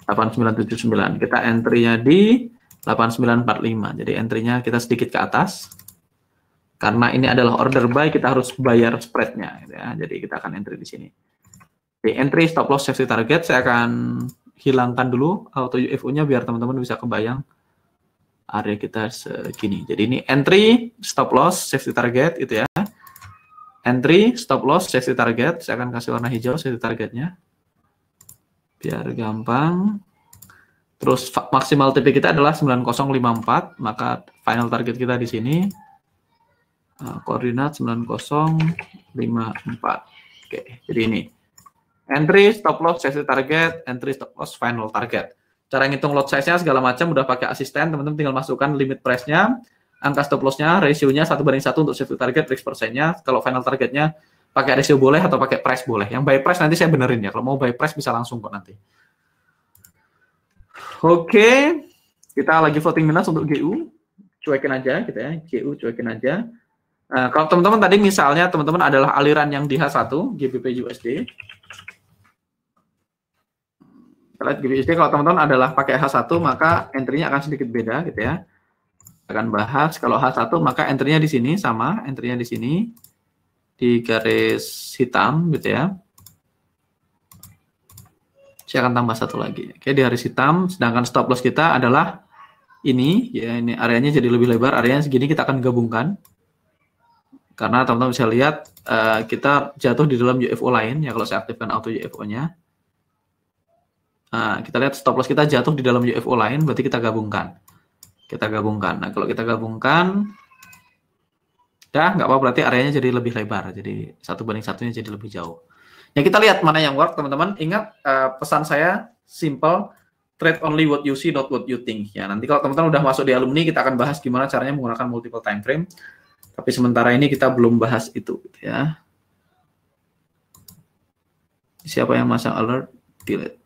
8979. Kita entry-nya di 8945. Jadi entry-nya kita sedikit ke atas. Karena ini adalah order buy, kita harus bayar spread-nya gitu ya. Jadi kita akan entry di sini. Di entry stop loss safety target saya akan hilangkan dulu auto UFO-nya biar teman-teman bisa kebayang area kita segini. Jadi ini entry stop loss safety target itu ya. Entry stop loss safety target, saya akan kasih warna hijau safety targetnya. Biar gampang. Terus maksimal TP kita adalah 9054, maka final target kita di sini koordinat 9054. Oke, jadi ini entry, stop loss, safety target, entry, stop loss, final target. Cara ngitung lot size-nya segala macam udah pakai asisten, teman-teman tinggal masukkan limit price-nya, angka stop loss-nya, ratio-nya 1:1 untuk safety target, risk persennya. Kalau final targetnya pakai ratio boleh atau pakai price boleh. Yang buy price nanti saya benerin ya. Kalau mau buy price bisa langsung kok nanti. Oke, kita lagi floating minus untuk GU, cuekin aja gitu ya, GU cuekin aja. Kalau teman-teman tadi misalnya teman-teman adalah aliran yang di H1, GBP USD. Kita lihat GBP USD kalau teman-teman adalah pakai H1 maka entry-nya akan sedikit beda gitu ya. Akan bahas kalau H1 maka entry-nya di sini sama, entry-nya di sini di garis hitam gitu ya. Saya akan tambah satu lagi. Oke, di garis hitam, sedangkan stop loss kita adalah ini, ya ini areanya jadi lebih lebar, areanya segini kita akan gabungkan. Karena teman-teman bisa lihat kita jatuh di dalam UFO lain ya kalau saya aktifkan auto UFO-nya. Nah, kita lihat stop loss kita jatuh di dalam UFO lain, berarti kita gabungkan. Kita gabungkan. Nah, kalau kita gabungkan, ya nggak apa berarti areanya jadi lebih lebar, jadi 1:1-nya jadi lebih jauh. Ya kita lihat mana yang work teman-teman. Ingat pesan saya simple, trade only what you see, not what you think. Ya nanti kalau teman-teman udah masuk di alumni kita akan bahas gimana caranya menggunakan multiple time frame. Tapi sementara ini kita belum bahas itu ya. Siapa yang masang alert? Delete.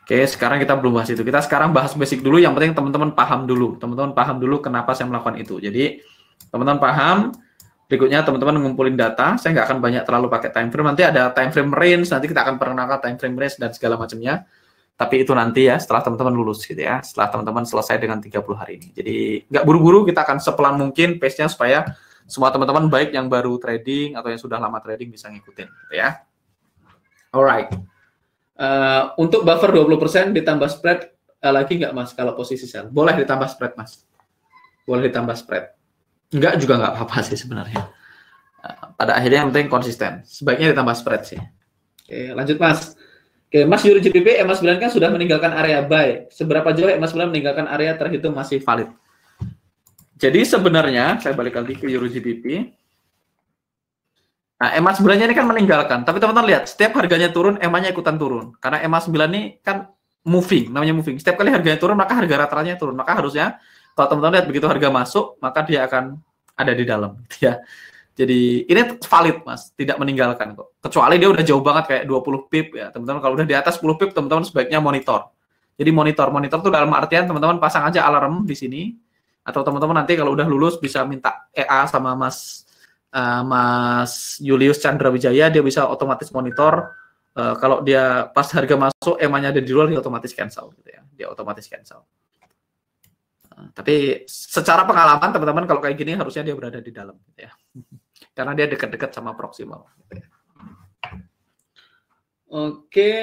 Oke, sekarang kita belum bahas itu. Kita sekarang bahas basic dulu. Yang penting teman-teman paham dulu. Teman-teman paham dulu kenapa saya melakukan itu. Jadi teman-teman paham. Berikutnya teman-teman ngumpulin data, saya nggak akan banyak terlalu pakai time frame, nanti ada time frame range, nanti kita akan perkenalkan time frame range dan segala macamnya. Tapi itu nanti ya setelah teman-teman lulus gitu ya, setelah teman-teman selesai dengan 30 hari ini. Jadi nggak buru-buru, kita akan sepelan mungkin pace-nya supaya semua teman-teman baik yang baru trading atau yang sudah lama trading bisa ngikutin gitu ya. Alright. Untuk buffer 20% ditambah spread lagi nggak Mas kalau posisi sell? Boleh ditambah spread Mas. Boleh ditambah spread. Enggak juga nggak apa-apa sih sebenarnya. Pada akhirnya yang penting konsisten. Sebaiknya ditambah spread sih. Oke, lanjut Mas. Oke, Mas Euro GBP, EMA 9 kan sudah meninggalkan area buy. Seberapa jauh EMA 9 meninggalkan area terhitung masih valid? Jadi sebenarnya, saya balik lagi ke Euro GBP. Nah, EMA 9-nya ini kan meninggalkan. Tapi teman-teman lihat, setiap harganya turun, EMA-nya ikutan turun. Karena EMA 9 ini kan moving, namanya moving. Setiap kali harganya turun, maka harga rata-ratanya turun. Maka harusnya kalau teman-teman lihat begitu harga masuk, maka dia akan ada di dalam, ya. Jadi ini valid, Mas, tidak meninggalkan kok. Kecuali dia udah jauh banget kayak 20 pip ya, teman-teman. Kalau udah di atas 10 pip, teman-teman sebaiknya monitor. Jadi monitor tuh dalam artian teman-teman pasang aja alarm di sini, atau teman-teman nanti kalau udah lulus bisa minta EA sama Mas Julius Chandra Wijaya, dia bisa otomatis monitor. Kalau dia pas harga masuk, EMA-nya ada di luar, dia otomatis cancel, gitu ya. Dia otomatis cancel. Tapi secara pengalaman teman-teman kalau kayak gini harusnya dia berada di dalam gitu ya. Karena dia dekat-dekat sama proximal gitu ya. Oke.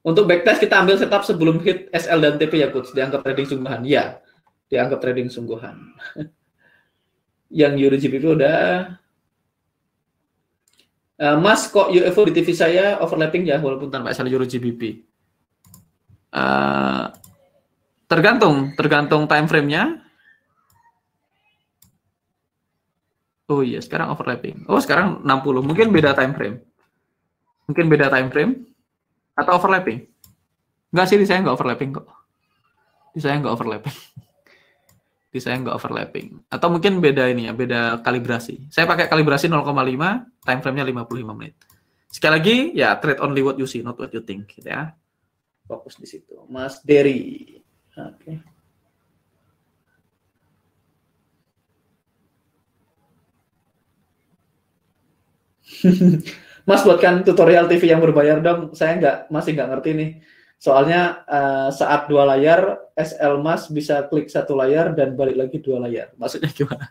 Untuk backtest kita ambil setup sebelum hit SL dan TP ya coach, dianggap trading sungguhan. Ya, dianggap trading sungguhan. Yang Euro GBP udah. Mas, kok UFO di TV saya overlapping ya, walaupun tanpa asal Euro GBP. Tergantung time frame-nya. Oh iya, sekarang overlapping. Oh, sekarang 60. Mungkin beda time frame. Mungkin beda time frame atau overlapping. Enggak sih, di saya nggak overlapping kok. Di saya nggak overlapping. Di saya nggak overlapping. Atau mungkin beda ini ya, beda kalibrasi. Saya pakai kalibrasi 0,5, time frame-nya 55 menit. Sekali lagi, ya trade only what you see, not what you think, gitu ya. Fokus di situ. Mas Dery. Oke. Mas, buatkan tutorial TV yang berbayar dong. Saya masih nggak ngerti nih. Soalnya saat dua layar, SL Mas bisa klik satu layar dan balik lagi dua layar. Maksudnya gimana?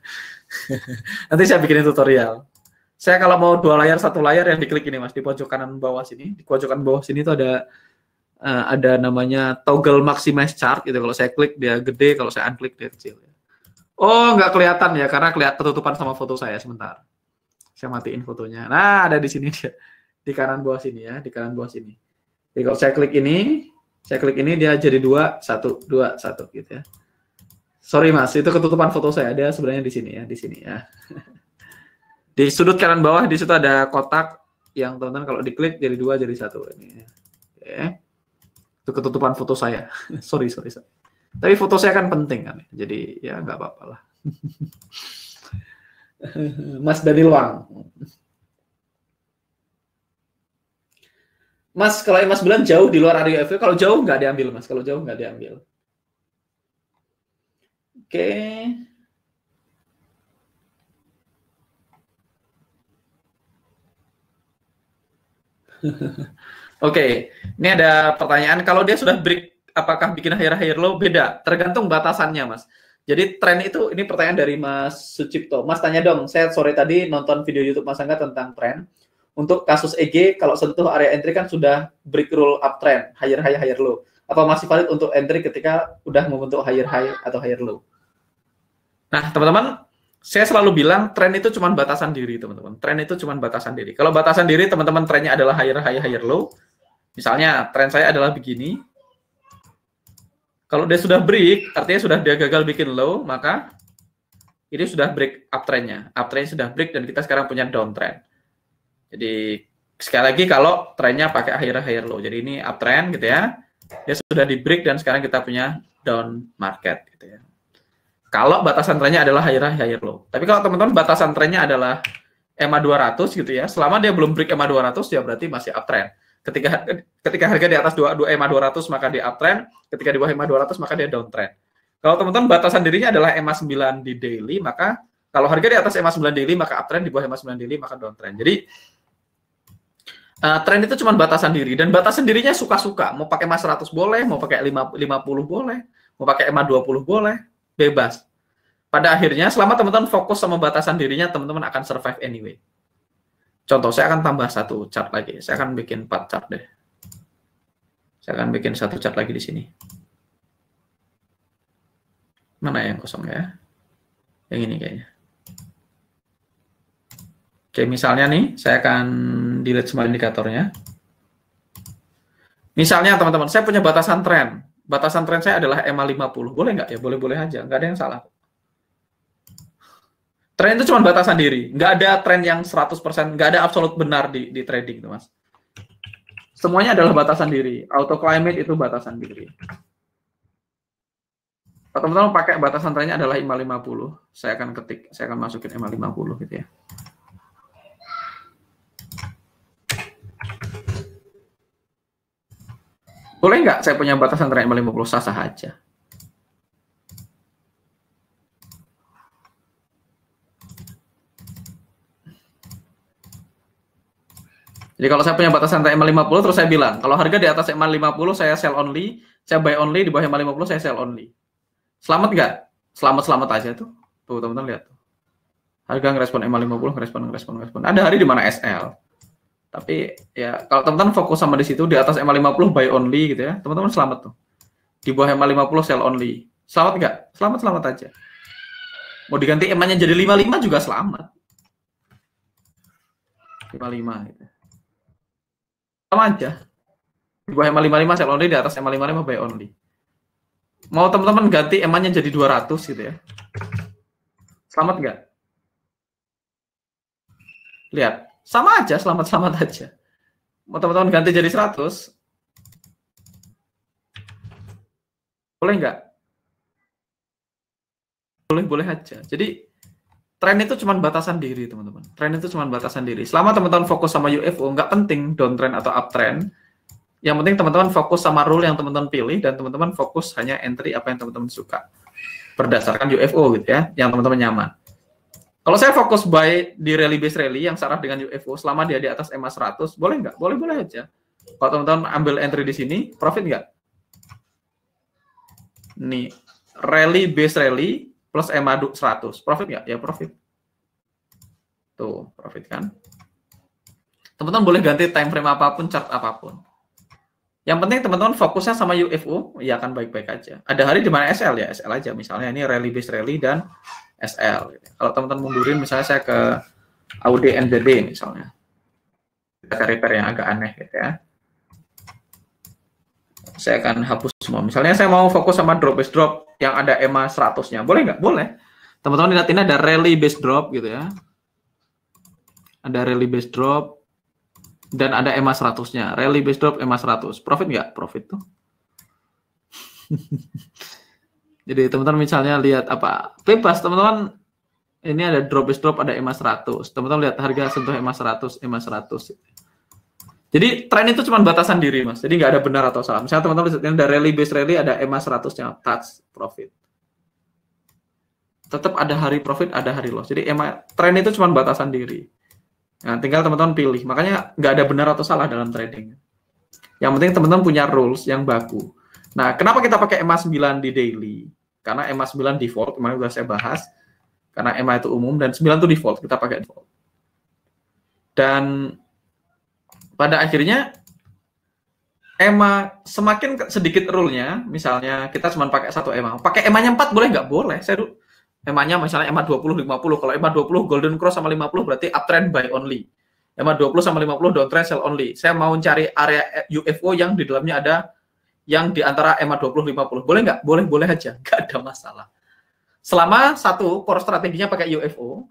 Nanti saya bikinin tutorial. Saya kalau mau dua layar, satu layar yang diklik ini Mas, di pojok kanan bawah sini. Di pojok kanan bawah sini tuh ada namanya toggle maximize chart gitu. Kalau saya klik dia gede, kalau saya unklik dia kecil. Oh, nggak kelihatan ya, karena ketutupan sama foto saya sebentar. Saya matiin fotonya. Nah, ada di sini dia. Di kanan bawah sini ya, di kanan bawah sini. Jadi kalau saya klik ini dia jadi 2, 1, 2, 1 gitu ya. Sorry Mas, itu ketutupan foto saya. Dia sebenarnya di sini ya. Di sudut kanan bawah di situ ada kotak yang teman-teman kalau diklik jadi 2 jadi 1 ini. Oke. Itu ketutupan foto saya. sorry. Tapi foto saya kan penting kan. Jadi ya nggak apa-apa lah. Mas Daniel Wang. Mas, kalau Mas bilang jauh di luar area UFO, kalau jauh nggak diambil, Mas. Kalau jauh nggak diambil. Oke. Oke, ini ada pertanyaan. Kalau dia sudah break, apakah bikin higher low? Beda, tergantung batasannya, Mas. Jadi tren itu, ini pertanyaan dari Mas Sucipto. Mas tanya dong, saya sore tadi nonton video YouTube Mas Angga tentang tren. Untuk kasus EG, kalau sentuh area entry kan sudah break rule uptrend, higher high, higher low. Apa masih valid untuk entry ketika udah membentuk higher high atau higher low? Nah, teman-teman, saya selalu bilang tren itu cuma batasan diri, teman-teman. Tren itu cuma batasan diri. Kalau batasan diri, teman-teman trennya adalah higher high, higher low. Misalnya, tren saya adalah begini. Kalau dia sudah break, artinya sudah dia gagal bikin low, maka ini sudah break uptrendnya. Uptrend sudah break dan kita sekarang punya downtrend. Jadi sekali lagi kalau trennya pakai higher low. Jadi ini uptrend gitu ya. Dia sudah di break dan sekarang kita punya down market gitu ya. Kalau batasan trennya adalah higher low. Tapi kalau teman-teman batasan trennya adalah EMA 200 gitu ya. Selama dia belum break EMA 200 ya berarti masih uptrend. Ketika harga di atas 2 EMA 200 maka dia uptrend, ketika di bawah EMA 200 maka dia downtrend. Kalau teman-teman batasan dirinya adalah EMA 9 di daily, maka kalau harga di atas EMA 9 daily maka uptrend, di bawah EMA 9 daily maka downtrend. Jadi tren itu cuma batasan diri, dan batasan dirinya suka-suka. Mau pakai EMA 100 boleh, mau pakai 50 boleh, mau pakai EMA 20 boleh, bebas. Pada akhirnya, selama teman-teman fokus sama batasan dirinya, teman-teman akan survive anyway. Contoh, saya akan tambah satu chart lagi. Saya akan bikin 4 chart deh. Saya akan bikin satu chart lagi di sini. Mana yang kosong ya? Yang ini kayaknya. Oke, misalnya nih, saya akan delete semua indikatornya. Misalnya, teman-teman, saya punya batasan tren. Batasan tren saya adalah EMA 50. Boleh nggak ya? Boleh-boleh aja. Nggak ada yang salah. Tren itu cuma batasan diri. Nggak ada tren yang 100%, nggak ada absolut benar di trading, Mas. Semuanya adalah batasan diri. Auto climate itu batasan diri. Kalau teman-teman pakai batasan trennya adalah EMA 50, saya akan masukin EMA 50 gitu ya. Boleh nggak saya punya batasan tren 50? Sah-sah aja. Jadi kalau saya punya batasan tren 50, terus saya bilang, kalau harga di atas 50 saya sell only, saya buy only, di bawah 50 saya sell only. Selamat nggak? Selamat aja tuh. Tuh teman-teman lihat tuh. Harga ngerespon 50, ngerespon. Ada hari di mana SL. Tapi ya kalau teman-teman fokus sama di situ, di atas EMA 50 buy only gitu ya, teman-teman selamat tuh. Di bawah EMA 50 sell only. Selamat nggak? Selamat aja. Mau diganti EMA-nya jadi 55 juga selamat. 55 gitu. Sama aja. Di bawah EMA 55 sell only, di atas EMA 55 buy only. Mau teman-teman ganti EMA-nya jadi 200 gitu ya. Selamat nggak? Lihat, sama aja, selamat-selamat aja. Mau teman-teman ganti jadi 100, boleh nggak? Boleh-boleh aja. Jadi, tren itu cuma batasan diri, teman-teman. Tren itu cuma batasan diri. Selama teman-teman fokus sama UFO, nggak penting downtrend atau uptrend. Yang penting teman-teman fokus sama rule yang teman-teman pilih, dan teman-teman fokus hanya entry apa yang teman-teman suka. Berdasarkan UFO gitu ya, yang teman-teman nyaman. Kalau saya fokus buy di rally base rally yang syarat dengan UFO selama dia di atas EMA 100, boleh nggak? Boleh-boleh aja. Kalau teman-teman ambil entry di sini, profit nggak? Nih, rally base rally plus EMA 100, profit nggak? Ya profit. Tuh, profit kan? Teman-teman boleh ganti time frame apapun, chart apapun. Yang penting teman-teman fokusnya sama UFO, ya akan baik-baik aja. Ada hari di mana SL ya, SL aja. Misalnya ini rally base rally dan SL. Kalau teman-teman mundurin, misalnya saya ke Audi NZD misalnya. Kita repair yang agak aneh gitu ya. Saya akan hapus semua. Misalnya saya mau fokus sama drop base drop yang ada EMA 100-nya. Boleh nggak? Boleh. Teman-teman lihat ini ada rally base drop gitu ya. Ada rally base drop dan ada EMA 100-nya. Rally base drop EMA 100. Profit nggak? Profit tuh. Jadi teman-teman misalnya lihat apa? Bebas teman-teman. Ini ada drop base drop, ada EMA 100. Teman-teman lihat harga sentuh EMA 100, EMA 100. Jadi tren itu cuma batasan diri, Mas. Jadi nggak ada benar atau salah. Misalnya teman-teman lihat ada rally base rally, ada EMA 100-nya, touch profit. Tetap ada hari profit, ada hari loss. Jadi EMA tren itu cuma batasan diri. Nah, tinggal teman-teman pilih. Makanya nggak ada benar atau salah dalam trading. Yang penting teman-teman punya rules yang baku. Nah, kenapa kita pakai EMA 9 di daily? Karena EMA 9 default, kemarin sudah saya bahas. Karena EMA itu umum, dan 9 itu default, kita pakai default. Dan pada akhirnya, EMA semakin sedikit rule-nya, misalnya kita cuma pakai satu EMA. Pakai EMA-nya 4 boleh nggak? Boleh. Saya dulu EMA-nya misalnya EMA 20, 50. Kalau EMA 20 golden cross sama 50 berarti uptrend buy only. EMA 20 sama 50 downtrend sell only. Saya mau cari area UFO yang di dalamnya ada yang di antara EMA 20 50. Boleh nggak? Boleh aja. Nggak ada masalah. Selama satu core strateginya pakai UFO,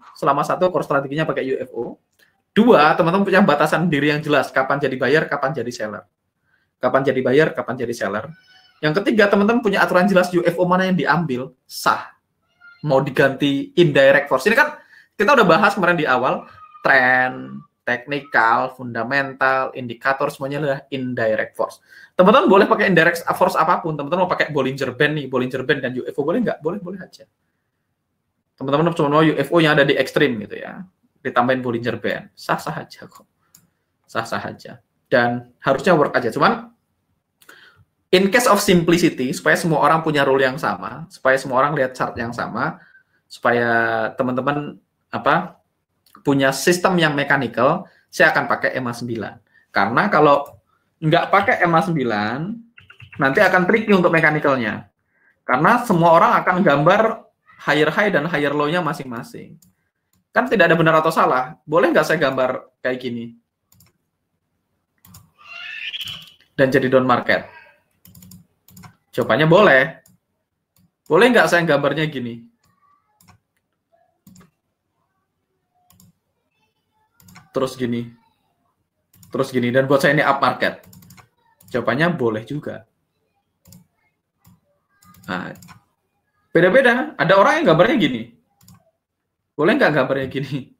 dua, teman-teman punya batasan diri yang jelas, kapan jadi buyer, kapan jadi seller. Kapan jadi buyer, kapan jadi seller. Yang ketiga, teman-teman punya aturan jelas UFO mana yang diambil, sah. Mau diganti indirect force. Ini kan kita udah bahas kemarin di awal, trend, technical, fundamental, indikator, semuanya adalah indirect force. Teman-teman boleh pakai indirect force apapun. Teman-teman mau pakai Bollinger Band nih, Bollinger Band dan UFO boleh nggak? Boleh aja. Teman-teman cuma mau UFO yang ada di ekstrim gitu ya, ditambahin Bollinger Band, sah-sah aja kok. Sah-sah aja. Dan harusnya work aja. Cuman, in case of simplicity, supaya semua orang punya rule yang sama, supaya semua orang lihat chart yang sama, supaya teman-teman punya sistem yang mechanical, saya akan pakai EMA 9. Karena kalau nggak pakai EMA 9, nanti akan tricky untuk mechanicalnya. Karena semua orang akan gambar higher high dan higher low-nya masing-masing. Kan tidak ada benar atau salah. Boleh nggak saya gambar kayak gini? Dan jadi down market? Jawabannya boleh. Boleh nggak saya gambarnya gini? Terus gini, dan buat saya ini up market. Jawabannya boleh juga. Nah, beda-beda. Ada orang yang gambarnya gini. Boleh nggak gambarnya gini?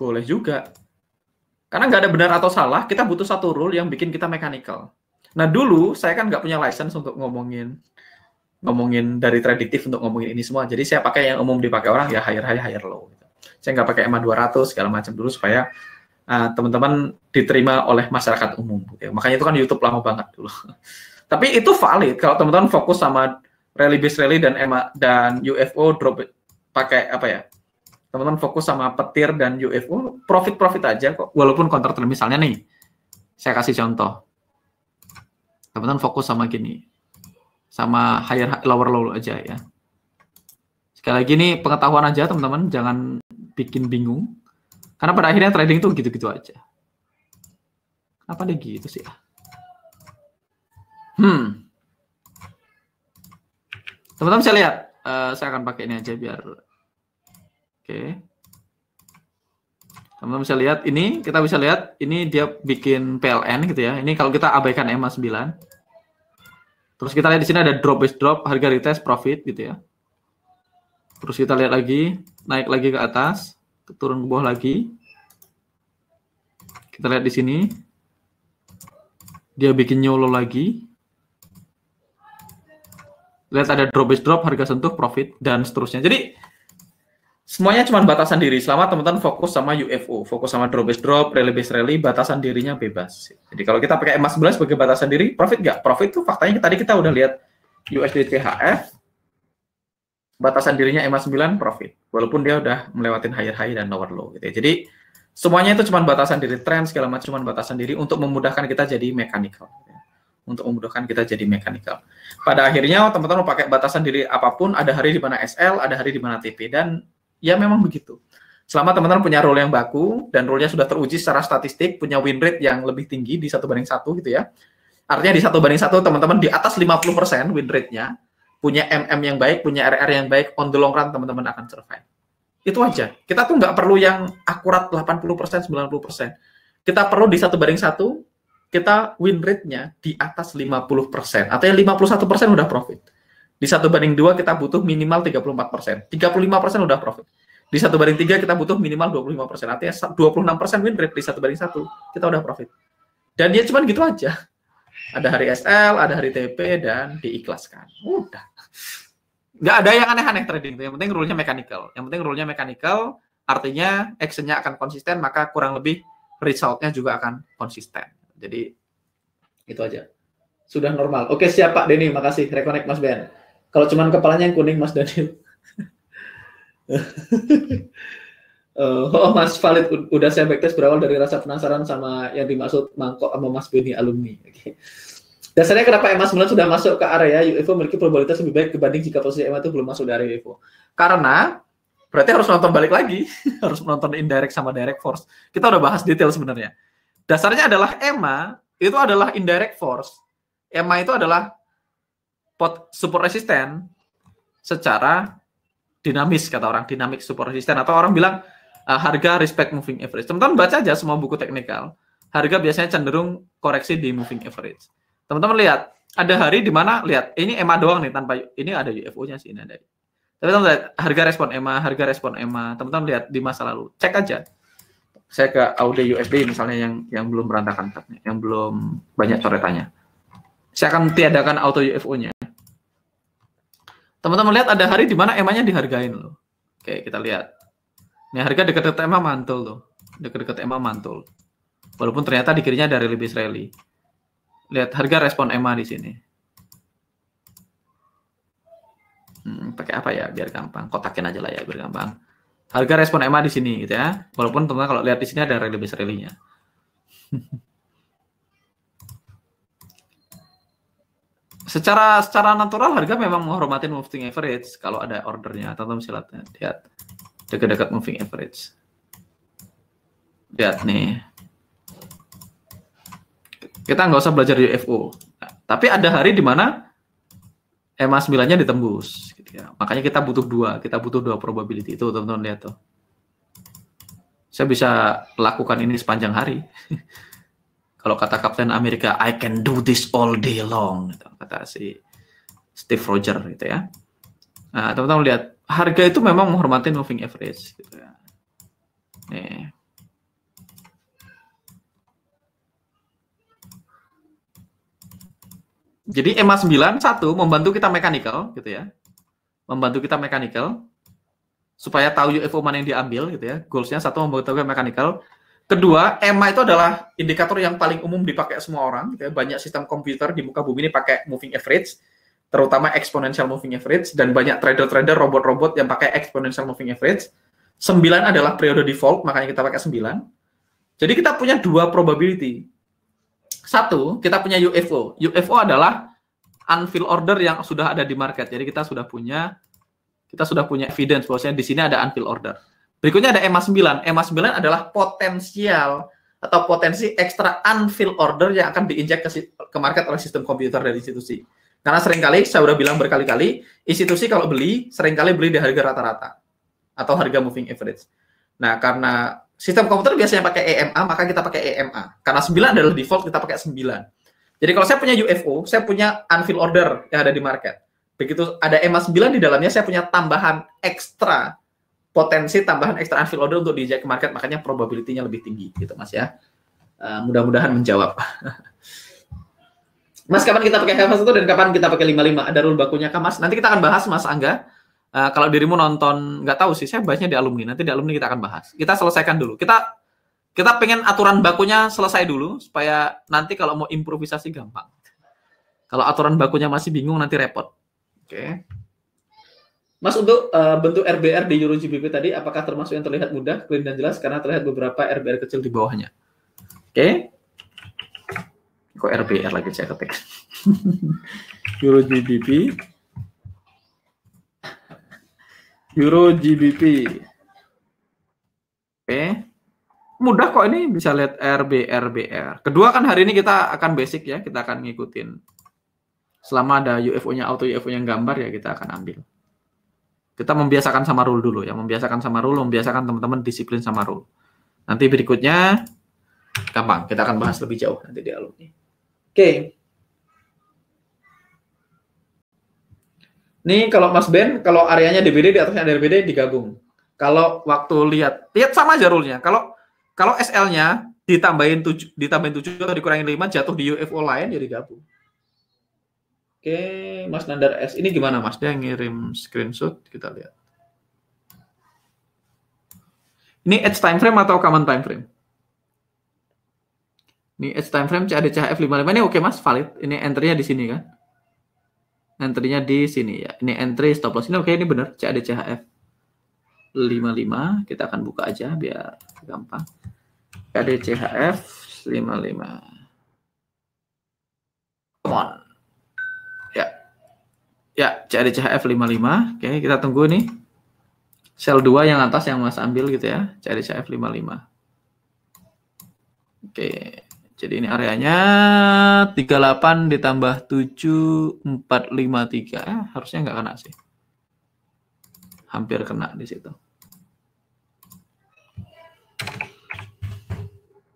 Boleh juga. Karena nggak ada benar atau salah, kita butuh satu rule yang bikin kita mechanical. Nah, dulu saya kan nggak punya license untuk ngomongin dari prediktif untuk ngomongin ini semua. Jadi saya pakai yang umum dipakai orang ya higher high, higher low. Gitu. Saya nggak pakai EMA 200 segala macam dulu supaya teman-teman diterima oleh masyarakat umum. Gitu. Makanya itu kan YouTube lama banget dulu. Tapi itu valid kalau teman-teman fokus sama rally base rally dan EMA dan UFO drop pakai teman-teman fokus sama petir dan UFO profit aja kok. Walaupun counter trend misalnya nih, saya kasih contoh. Teman-teman fokus sama gini. Sama higher lower low aja ya. Sekali lagi ini pengetahuan aja teman-teman, jangan bikin bingung. Karena pada akhirnya trading itu gitu-gitu aja. Kenapa dia gitu sih? Teman-teman bisa lihat, saya akan pakai ini aja biar oke. Teman-teman bisa lihat ini, kita bisa lihat ini dia bikin PLN gitu ya. Ini kalau kita abaikan EMA 9. Terus kita lihat di sini ada drop base drop, harga retest profit gitu ya. Terus kita lihat lagi, naik lagi ke atas, turun ke bawah lagi. Kita lihat di sini. Dia bikin new low lagi. Lihat ada drop base drop, harga sentuh, profit, dan seterusnya. Jadi, semuanya cuma batasan diri. Selama teman-teman fokus sama UFO, fokus sama drop base drop, rally base rally, batasan dirinya bebas. Jadi, kalau kita pakai EMA 11 sebagai batasan diri, profit nggak? Profit itu faktanya tadi kita udah lihat USD THF, batasan dirinya EMA 9, profit. Walaupun dia udah melewatin higher high dan lower low. Gitu ya. Jadi, semuanya itu cuma batasan diri, tren, segala macam cuma batasan diri untuk memudahkan kita jadi mechanical. Untuk memudahkan kita jadi mechanical. Pada akhirnya teman-teman mau pakai batasan diri apapun, ada hari di mana SL, ada hari di mana TP, dan ya memang begitu. Selama teman-teman punya role yang baku dan role-nya sudah teruji secara statistik, punya win rate yang lebih tinggi di 1/1 gitu ya. Artinya di 1/1 teman-teman di atas 50% win rate-nya, punya MM yang baik, punya RR yang baik, on the long run teman-teman akan survive. Itu aja. Kita tuh nggak perlu yang akurat 80%, 90%. Kita perlu di 1/1 kita win rate-nya di atas 50%. Artinya 51% udah profit. Di 1/2 kita butuh minimal 34%. 35% udah profit. Di 1/3 kita butuh minimal 25%. Artinya 26% win rate di 1/1. Kita udah profit. Dan dia cuma gitu aja. Ada hari SL, ada hari TP, dan diikhlaskan. Udah. Nggak ada yang aneh-aneh trading. Yang penting rule-nya mechanical. Yang penting rule-nya mechanical, artinya action-nya akan konsisten, maka kurang lebih result-nya juga akan konsisten. Jadi itu aja. Sudah normal. Oke, siap Pak Denny, makasih. Reconnect Mas Ben. Kalau cuman kepalanya yang kuning Mas Daniel. Oh Mas Valid, udah saya backtest berawal dari rasa penasaran sama yang dimaksud mangkok sama Mas Benny alumni. Oke. Dasarnya kenapa EMA 9 sudah masuk ke area UFO memiliki probabilitas lebih baik dibanding jika posisi EMA itu belum masuk dari UFO? Karena berarti harus nonton balik lagi, harus menonton indirect sama direct force. Kita udah bahas detail sebenarnya. Dasarnya adalah EMA itu adalah indirect force. EMA itu adalah support resisten secara dinamis, kata orang, dynamic support resisten, atau orang bilang harga respect moving average. Teman-teman baca aja semua buku teknikal. Harga biasanya cenderung koreksi di moving average. Teman-teman lihat, ada hari di mana lihat ini EMA doang nih, tanpa ini ada UFO-nya sih, ini ada. Tapi teman-teman lihat harga respon EMA, harga respon EMA. Teman-teman lihat di masa lalu, cek aja. Saya ke AUD USD misalnya yang belum berantakan, yang belum banyak coretannya. Saya akan tiadakan auto UFO-nya. Teman-teman lihat ada hari di mana EMA-nya dihargain loh. Oke, kita lihat. Ini harga dekat-dekat EMA mantul loh. Dekat-dekat EMA mantul. Walaupun ternyata di kirinya ada rally base rally. Lihat harga respon EMA di sini. Pakai apa ya biar gampang? Kotakin aja lah ya biar gampang. Harga respon EMA di sini gitu ya. Walaupun teman-teman kalau lihat di sini ada rally base rally-nya. Secara natural harga memang menghormati moving average kalau ada ordernya. Teman-teman silakan lihat dekat-dekat moving average. Lihat nih. Kita nggak usah belajar UFO. Tapi ada hari di mana EMA 9-nya ditembus gitu ya. Makanya kita butuh dua probability itu, teman-teman lihat tuh. Saya bisa lakukan ini sepanjang hari. Kalau kata Kapten Amerika, I can do this all day long, gitu, kata si Steve Rogers gitu ya. Nah, teman-teman lihat, harga itu memang menghormati moving average gitu ya. Nih. Jadi EMA 9 satu membantu kita mechanical gitu ya. Membantu kita mechanical supaya tahu UFO mana yang diambil gitu ya. Goals-nya satu membantu kita mechanical. Kedua, EMA itu adalah indikator yang paling umum dipakai semua orang gitu ya. Banyak sistem komputer di muka bumi ini pakai moving average, terutama exponential moving average, dan banyak trader-trader robot-robot yang pakai exponential moving average. 9 adalah periode default, makanya kita pakai 9. Jadi kita punya dua probability. Satu, kita punya UFO. UFO adalah unfilled order yang sudah ada di market. Jadi kita sudah punya evidence bahwasanya di sini ada unfilled order. Berikutnya ada EMA 9. EMA 9 adalah potensial atau potensi ekstra unfilled order yang akan diinjek ke market oleh sistem komputer dari institusi. Karena seringkali, saya udah bilang berkali-kali, institusi kalau beli, seringkali beli di harga rata-rata atau harga moving average. Nah, karena sistem komputer biasanya pakai EMA, maka kita pakai EMA. Karena 9 adalah default, kita pakai 9. Jadi kalau saya punya UFO, saya punya unfilled order yang ada di market. Begitu ada EMA 9 di dalamnya, saya punya tambahan ekstra, potensi tambahan ekstra unfilled order untuk diinjek ke market, makanya probability-nya lebih tinggi, gitu Mas ya. Mudah-mudahan menjawab. Mas, kapan kita pakai HF1 dan kapan kita pakai 55? Ada rule bakunya kah, Mas? Nanti kita akan bahas, Mas Angga. Kalau dirimu nonton, nggak tahu sih, saya bahasnya di alumni. Nanti di alumni kita akan bahas. Kita selesaikan dulu. Kita pengen aturan bakunya selesai dulu, supaya nanti kalau mau improvisasi gampang. Kalau aturan bakunya masih bingung, nanti repot. Oke. Mas, untuk bentuk RBR di Euro GBP tadi, apakah termasuk yang terlihat mudah, clean dan jelas? Karena terlihat beberapa RBR kecil di bawahnya. Oke. Kok RBR lagi saya ketik. Euro GBP. Euro GBP. Oke. Mudah kok ini, bisa lihat RBR. Kedua kan hari ini kita akan basic ya, kita akan ngikutin. Selama ada UFO-nya, auto UFO yang gambar ya kita akan ambil. Kita membiasakan sama rule dulu ya, membiasakan teman-teman disiplin sama rule. Nanti berikutnya gampang, kita akan bahas lebih jauh nanti di alumni. Oke. Nih kalau Mas Ben, kalau areanya DBD, di atasnya ada DBD digabung. Kalau waktu lihat sama aja rule-nya. Kalau SL-nya ditambahin 7 atau dikurangin 5 jatuh di UFO lain ya digabung. Oke, Mas Nandar S. Ini gimana Mas? Dia ngirim screenshot, kita lihat. Ini edge time frame atau common time frame? Ini edge time frame CAD CHF 55 ini oke Mas, valid. Ini entry-nya di sini kan? Entry-nya di sini ya. Ini entry stop loss. Ini oke, ini benar CAD CHF 55. Kita akan buka aja biar gampang. CAD CHF 55. Come on. Ya, CAD CHF 55. Oke, kita tunggu nih. Sel 2 yang atas yang Mas ambil gitu ya. CAD CHF 55. Oke. Jadi ini areanya 38 ditambah 7453. Harusnya nggak kena sih. Hampir kena di situ.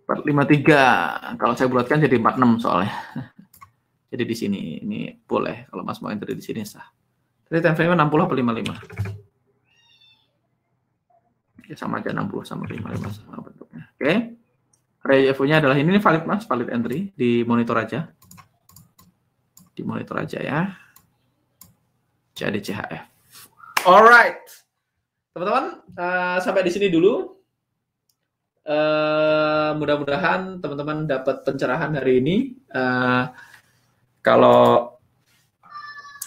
453. Kalau saya bulatkan jadi 46 soalnya. Jadi di sini ini boleh kalau Mas mau entry di sini sah. Jadi time frame 60 atau 55. Ya sama aja 60 sama 55 sama bentuknya. Oke. Ray UFO-nya adalah ini valid Mas, valid entry di monitor aja. Di monitor aja ya. CAD CHF. Alright. Teman-teman, sampai di sini dulu. Mudah-mudahan teman-teman dapat pencerahan hari ini. Kalau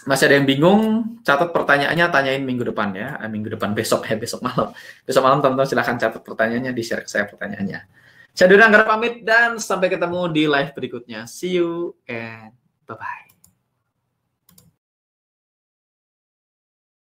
masih ada yang bingung, catat pertanyaannya, tanyain minggu depan ya. Minggu depan besok ya, besok malam. Besok malam teman-teman silahkan catat pertanyaannya, di-share ke saya pertanyaannya. Saya Dodi Anggara pamit dan sampai ketemu di live berikutnya. See you and bye-bye.